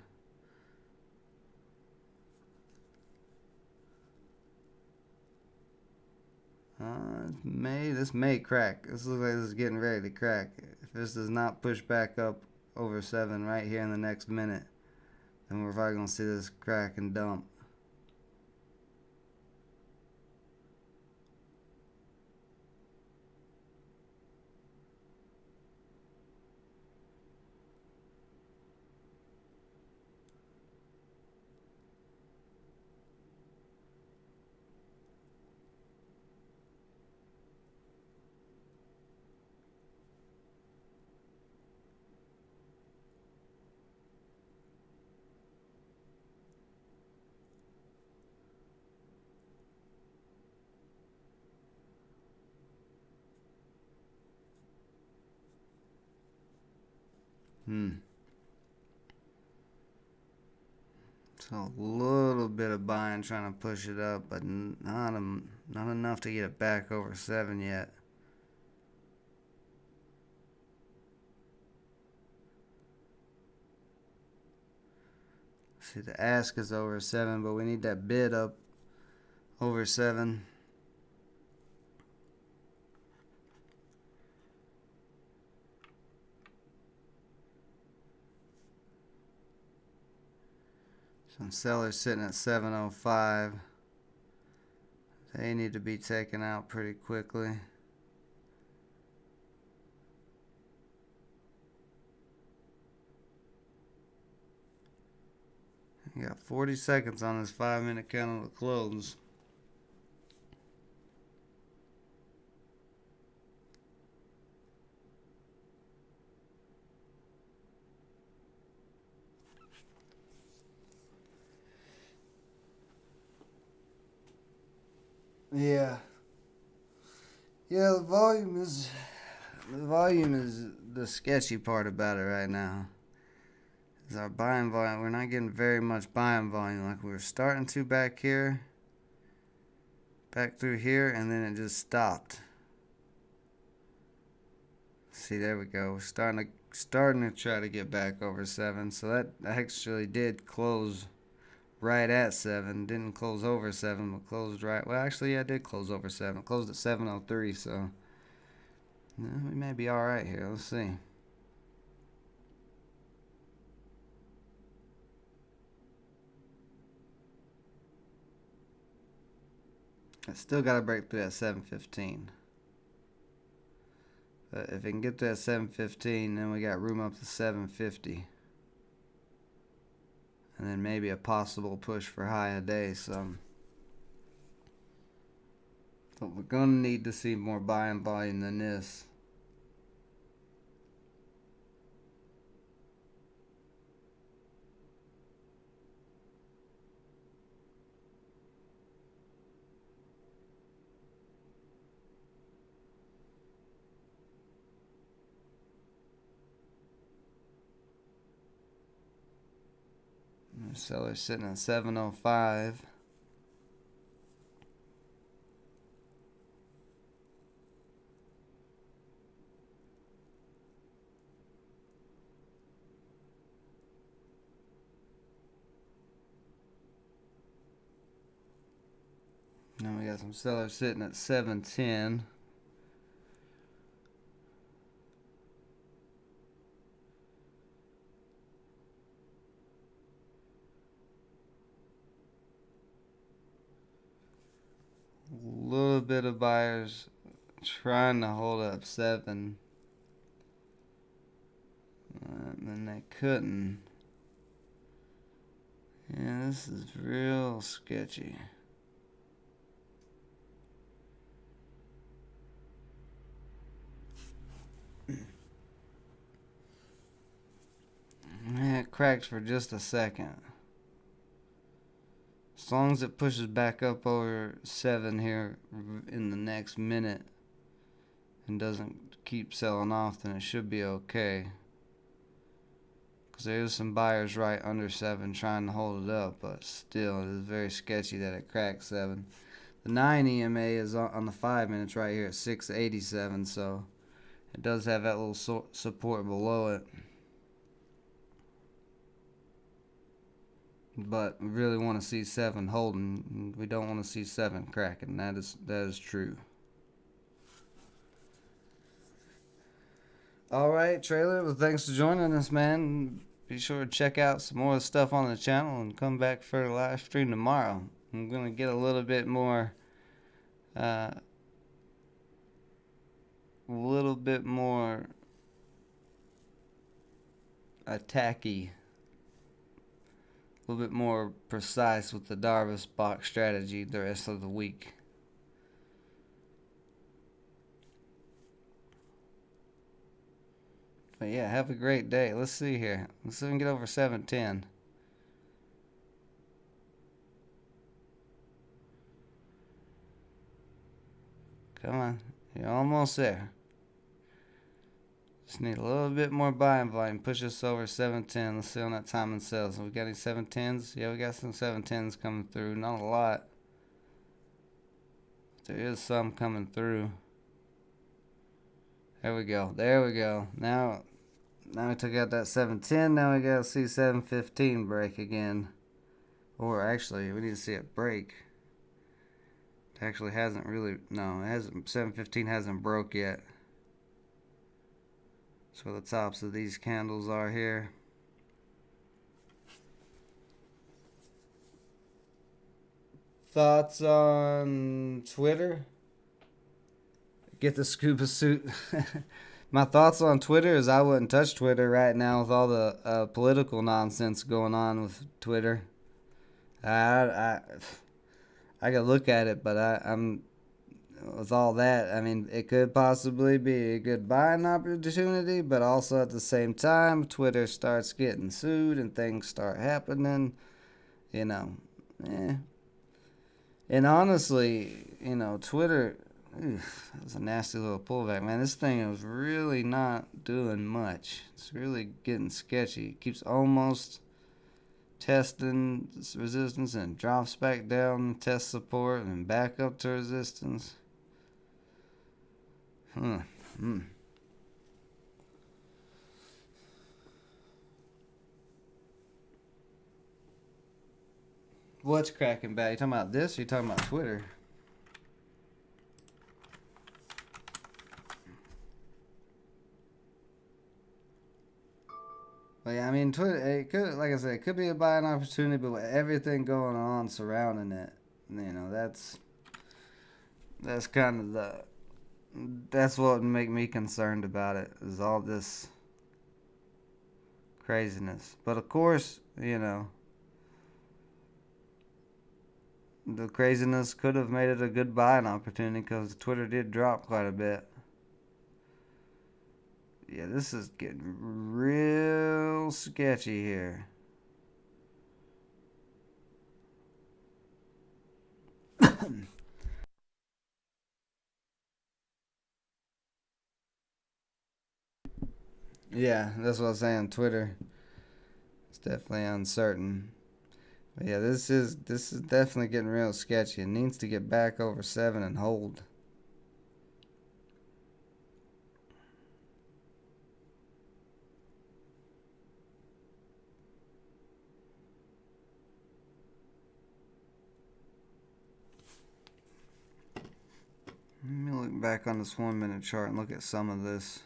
This may crack. This looks like this is getting ready to crack. If this does not push back up over 7 right here in the next minute, then we're probably going to see this crack and dump. So a little bit of buying trying to push it up, but not enough to get it back over 7 yet. See, the ask is over 7, but we need that bid up over 7. Some sellers sitting at 705. They need to be taken out pretty quickly. You got 40 seconds on this 5-minute candle to close. Yeah. Yeah, the volume is the sketchy part about it right now. Is our buying volume. We're not getting very much buying volume like we were starting to back here. Back through here, and then it just stopped. See, there we go. We're starting to try to get back over 7. So that actually did close right at 7. Didn't close over 7, but closed right. Well, actually, yeah, I did close over 7. It closed at 703, so yeah, we may be all right here. Let's see. I still got to break through that 715. But if it can get to that 715, then we got room up to 750. And then maybe a possible push for high a day. So we're going to need to see more buying volume than this. Seller's sitting at 705. Now we got some sellers sitting at 710. A little bit of buyers trying to hold up 7. And then they couldn't. Yeah, this is real sketchy. Yeah, it cracks for just a second. As long as it pushes back up over 7 here in the next minute and doesn't keep selling off, then it should be okay. Because there's some buyers right under 7 trying to hold it up, but still, it is very sketchy that it cracked 7. The 9 EMA is on the 5 minutes right here at 687, so it does have that little support below it. But we really want to see 7 holding. We don't want to see 7 cracking. That is true. Alright, Trailer. Well, thanks for joining us, man. Be sure to check out some more stuff on the channel and come back for a live stream tomorrow. I'm going to get a little bit more attacky, a little bit more precise with the Darvas box strategy the rest of the week. But yeah, have a great day. Let's see here. Let's see if we can get over 710. Come on. You're almost there. Just need a little bit more buying volume. Push us over 710. Let's see on that time and sales. We got any 710s? Yeah, we got some 710s coming through. Not a lot. There is some coming through. There we go. There we go. Now we took out that 710. Now we gotta see 715 break again. Or actually, we need to see it break. It actually hasn't really. No, it hasn't. 715 hasn't broke yet. That's where the tops of these candles are here. Thoughts on Twitter? Get the scuba suit. My thoughts on Twitter is I wouldn't touch Twitter right now with all the political nonsense going on with Twitter. I could look at it, but I'm with all that. I mean, it could possibly be a good buying opportunity, but also at the same time, Twitter starts getting sued and things start happening. You know, And honestly, Twitter. That's a nasty little pullback, man. This thing is really not doing much. It's really getting sketchy. It keeps almost testing resistance and drops back down, test support, and back up to resistance. What's cracking back? You talking about this or you talking about Twitter? Well, yeah, I mean, Twitter. It could, like I said, it could be a buying opportunity, but with everything going on surrounding it, that's kind of that's what would make me concerned about it is all this craziness. But of course, the craziness could have made it a good buying opportunity because Twitter did drop quite a bit. Yeah, this is getting real sketchy here. Yeah, that's what I was saying. Twitter, it's definitely uncertain. But yeah, this is definitely getting real sketchy. It needs to get back over 7 and hold. Let me look back on this 1 minute chart and look at some of this.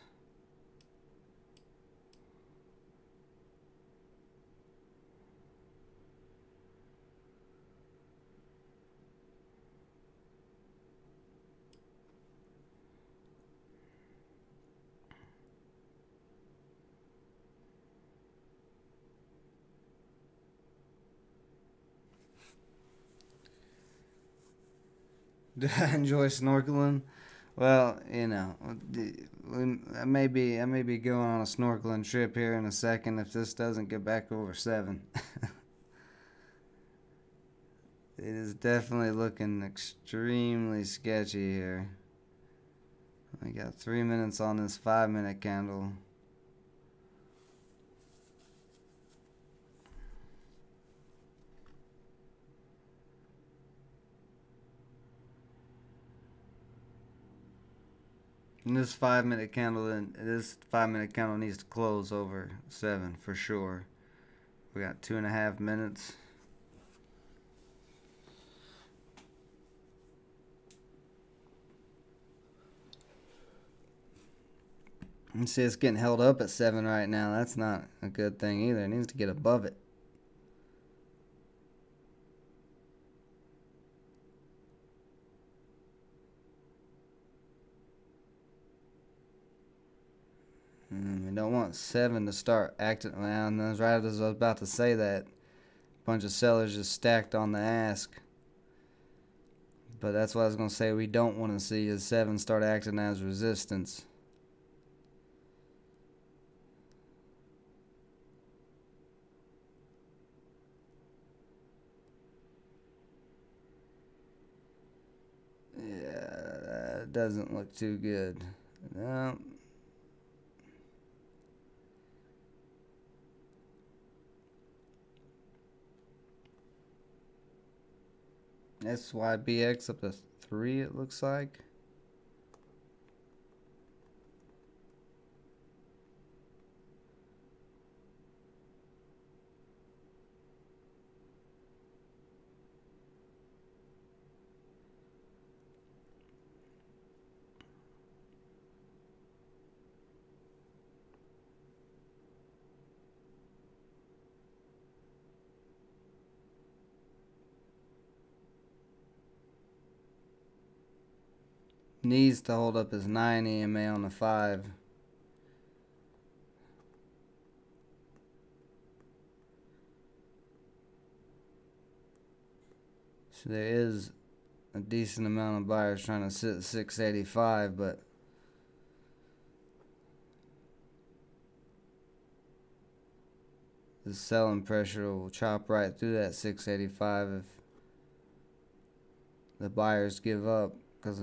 Do I enjoy snorkeling? Well, I may be going on a snorkeling trip here in a second if this doesn't get back over 7. It is definitely looking extremely sketchy here. I got 3 minutes on this 5 minute candle. And this 5 minute candle, needs to close over 7 for sure. We got 2.5 minutes. You see, it's getting held up at 7 right now. That's not a good thing either. It needs to get above it. We don't want 7 to start acting around. Those right as I was about to say that. A bunch of sellers just stacked on the ask. But that's what I was going to say. We don't want to see is 7 start acting as resistance. Yeah, that doesn't look too good. No. SYBX up to 3, it looks like. Needs to hold up his 9 EMA on the 5. So there is a decent amount of buyers trying to sit 685, but the selling pressure will chop right through that 685 if the buyers give up, because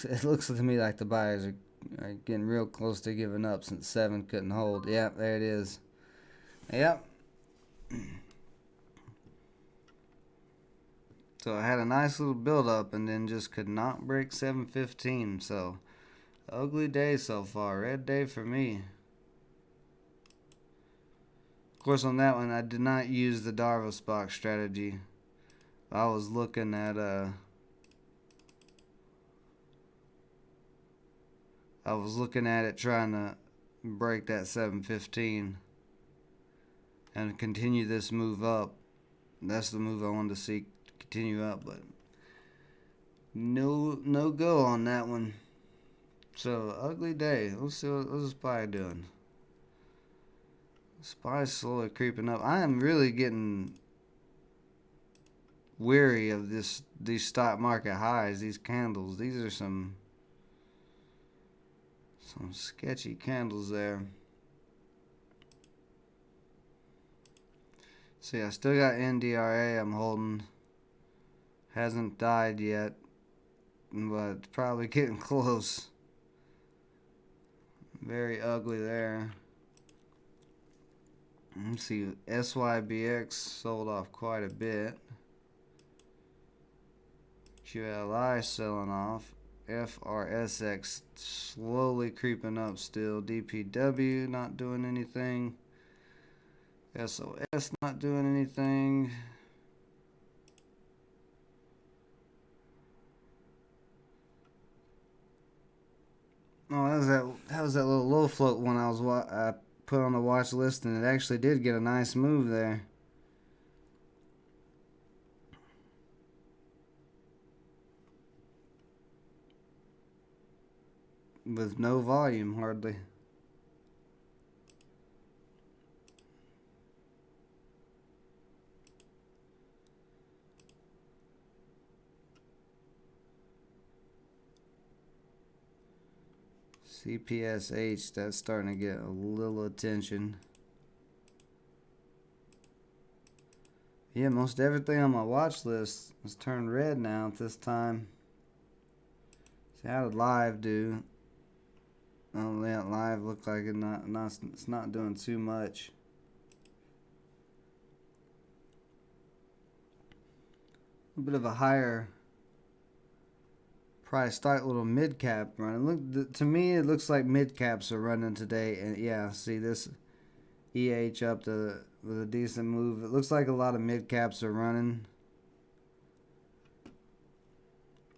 it looks to me like the buyers are getting real close to giving up since 7 couldn't hold. Yep, there it is. Yep. So I had a nice little build up and then just could not break 715. So ugly day so far. Red day for me. Of course, on that one I did not use the Darvo Spock strategy. I was looking at it trying to break that 715 and continue this move up. That's the move I wanted to see continue up, but no go on that one. So ugly day. Let's see what's the SPY doing. SPY's slowly creeping up. I am really getting weary of these stock market highs, these candles. These are some sketchy candles there. See, I still got NDRA I'm holding. Hasn't died yet, but probably getting close. Very ugly there. Let's see, SYBX sold off quite a bit. QLI selling off. FRSX slowly creeping up still. DPW not doing anything. SOS not doing anything. Oh, that was that little low float one I put on the watch list, and it actually did get a nice move there. With no volume hardly. CPSH, that's starting to get a little attention. Yeah, most everything on my watch list is turned red now at this time. See, how did live do? Oh, yeah, live looked like it's not doing too much. A bit of a higher price start, little mid cap running. Look, to me it looks like mid caps are running today, and yeah, see this EH up to with a decent move. It looks like a lot of mid caps are running,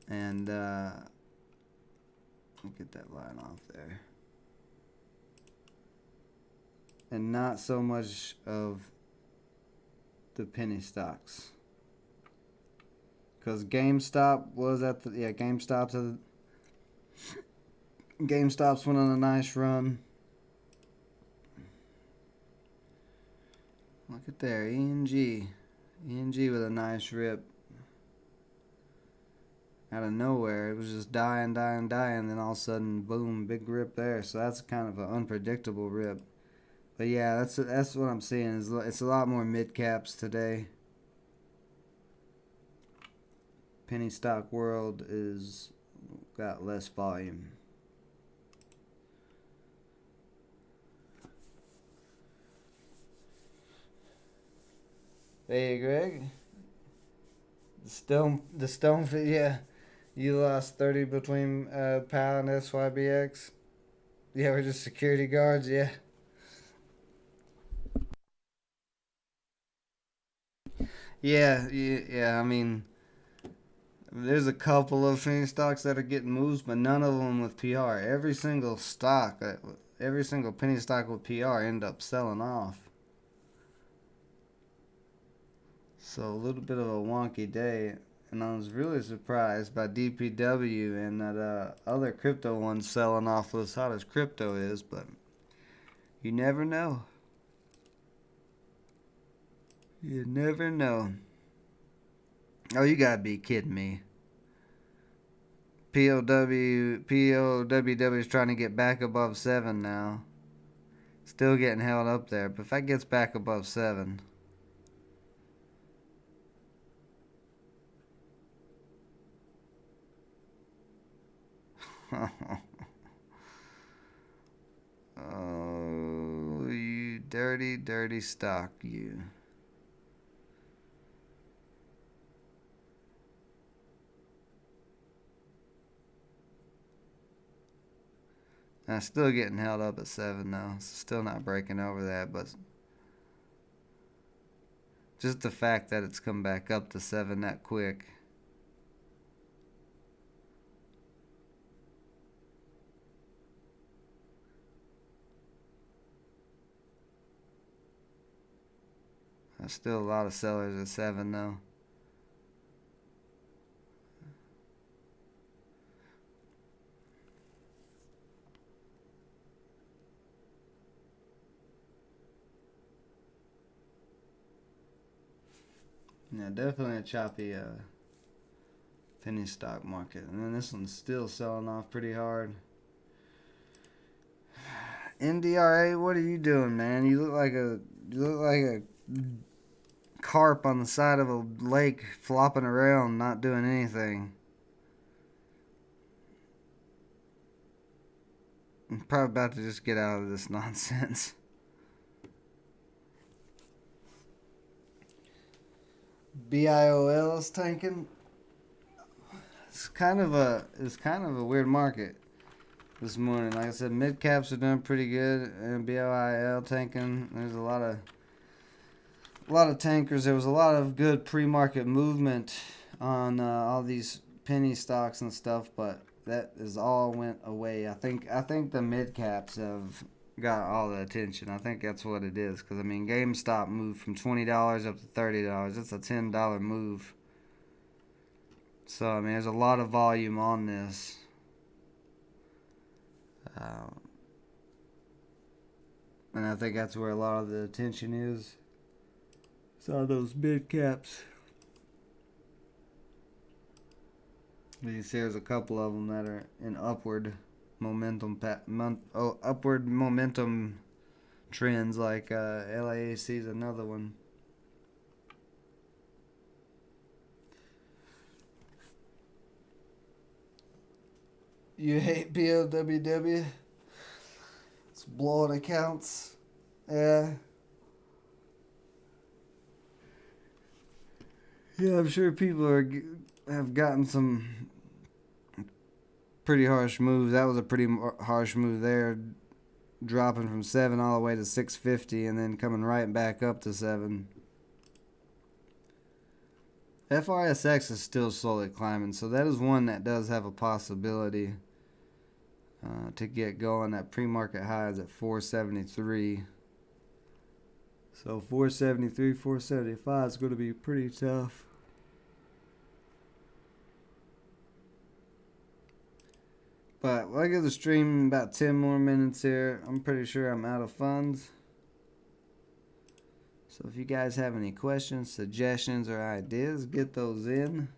and let me get that line off there, and not so much of the penny stocks. Because GameStop was at the GameStop's went on a nice run. Look at there, ENG with a nice rip out of nowhere. It was just dying, then all of a sudden, boom, big rip there. So that's kind of an unpredictable rip. But yeah, that's what I'm seeing. It's a lot more mid caps today. Penny stock world is got less volume. Hey, Greg. The stone, yeah. You lost 30 between PAL and SYBX. Yeah, we're just security guards, yeah. Yeah, I mean, there's a couple of penny stocks that are getting moves, but none of them with PR. Every single penny stock with PR end up selling off. So a little bit of a wonky day, and I was really surprised by DPW and that other crypto one selling off as hot as crypto is, but you never know. You never know. Oh, you gotta be kidding me. POWW is trying to get back above 7 now. Still getting held up there, but if that gets back above 7. Oh, you dirty, dirty stock, you. Still getting held up at 7 though. Still not breaking over that, but just the fact that it's come back up to 7 that quick. There's still a lot of sellers at 7 though. Yeah, definitely a choppy penny stock market. And then this one's still selling off pretty hard. NDRA, what are you doing, man? You look like a carp on the side of a lake flopping around, not doing anything. I'm probably about to just get out of this nonsense. BIOL is tanking. It's kind of a weird market this morning. Like I said, mid caps are doing pretty good, and BIOL tanking. There's a lot of tankers. There was a lot of good pre-market movement on all these penny stocks and stuff, but that is all went away. I think the mid caps have got all the attention. I think that's what it is. Because I mean, GameStop moved from $20 up to $30. It's a $10 move. So I mean, there's a lot of volume on this. Uh, and I think that's where a lot of the attention is. Saw those mid caps. You see, there's a couple of them that are in upward momentum trends. Like LAAC is another one. You hate POWW? It's blowing accounts. Yeah. Yeah, I'm sure people have gotten some pretty harsh moves. That was a pretty harsh move there, dropping from 7 all the way to 650 and then coming right back up to 7. FRSX is still slowly climbing, so that is one that does have a possibility to get going. That pre-market high is at 473. So 473, 475 is going to be pretty tough. But I'll give the stream about 10 more minutes here. I'm pretty sure I'm out of funds. So if you guys have any questions, suggestions, or ideas, get those in.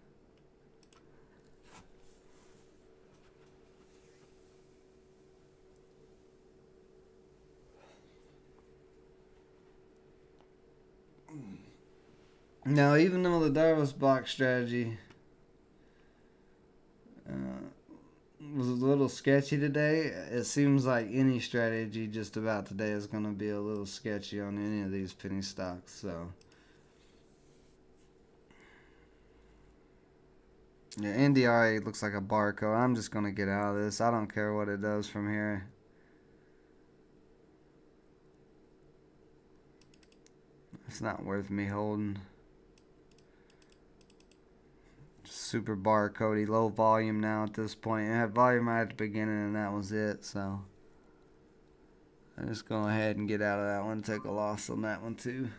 Now, even though the Darvas block strategy was a little sketchy today, it seems like any strategy just about today is going to be a little sketchy on any of these penny stocks. So Yeah, NDRA looks like a barcode. I'm just going to get out of this. I don't care what it does from here. It's not worth me holding. Super barcodey, low volume now at this point. It had volume right at the beginning and that was it. So I'm just going ahead and get out of that one. Take a loss on that one too.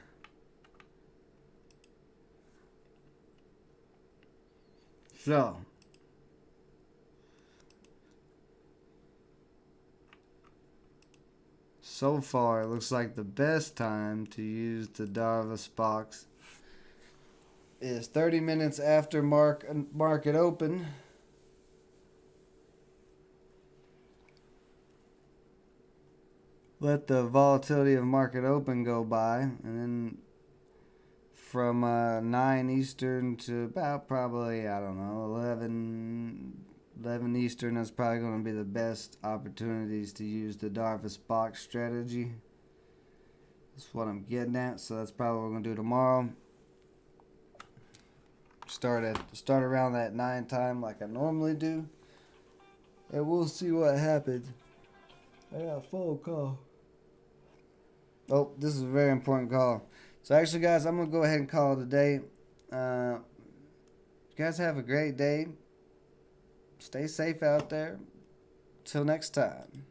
So far, it looks like the best time to use the Darvas box is 30 minutes after market open. Let the volatility of market open go by, and then from 9 Eastern to about probably, I don't know, 11 Eastern, that's probably going to be the best opportunities to use the Darvas box strategy. That's what I'm getting at, so that's probably what we're going to do tomorrow. Start around that 9 time like I normally do, and we'll see what happens. I got a phone call. Oh, this is a very important call. So actually, guys, I'm going to go ahead and call it a day. You guys have a great day. Stay safe out there. Till next time.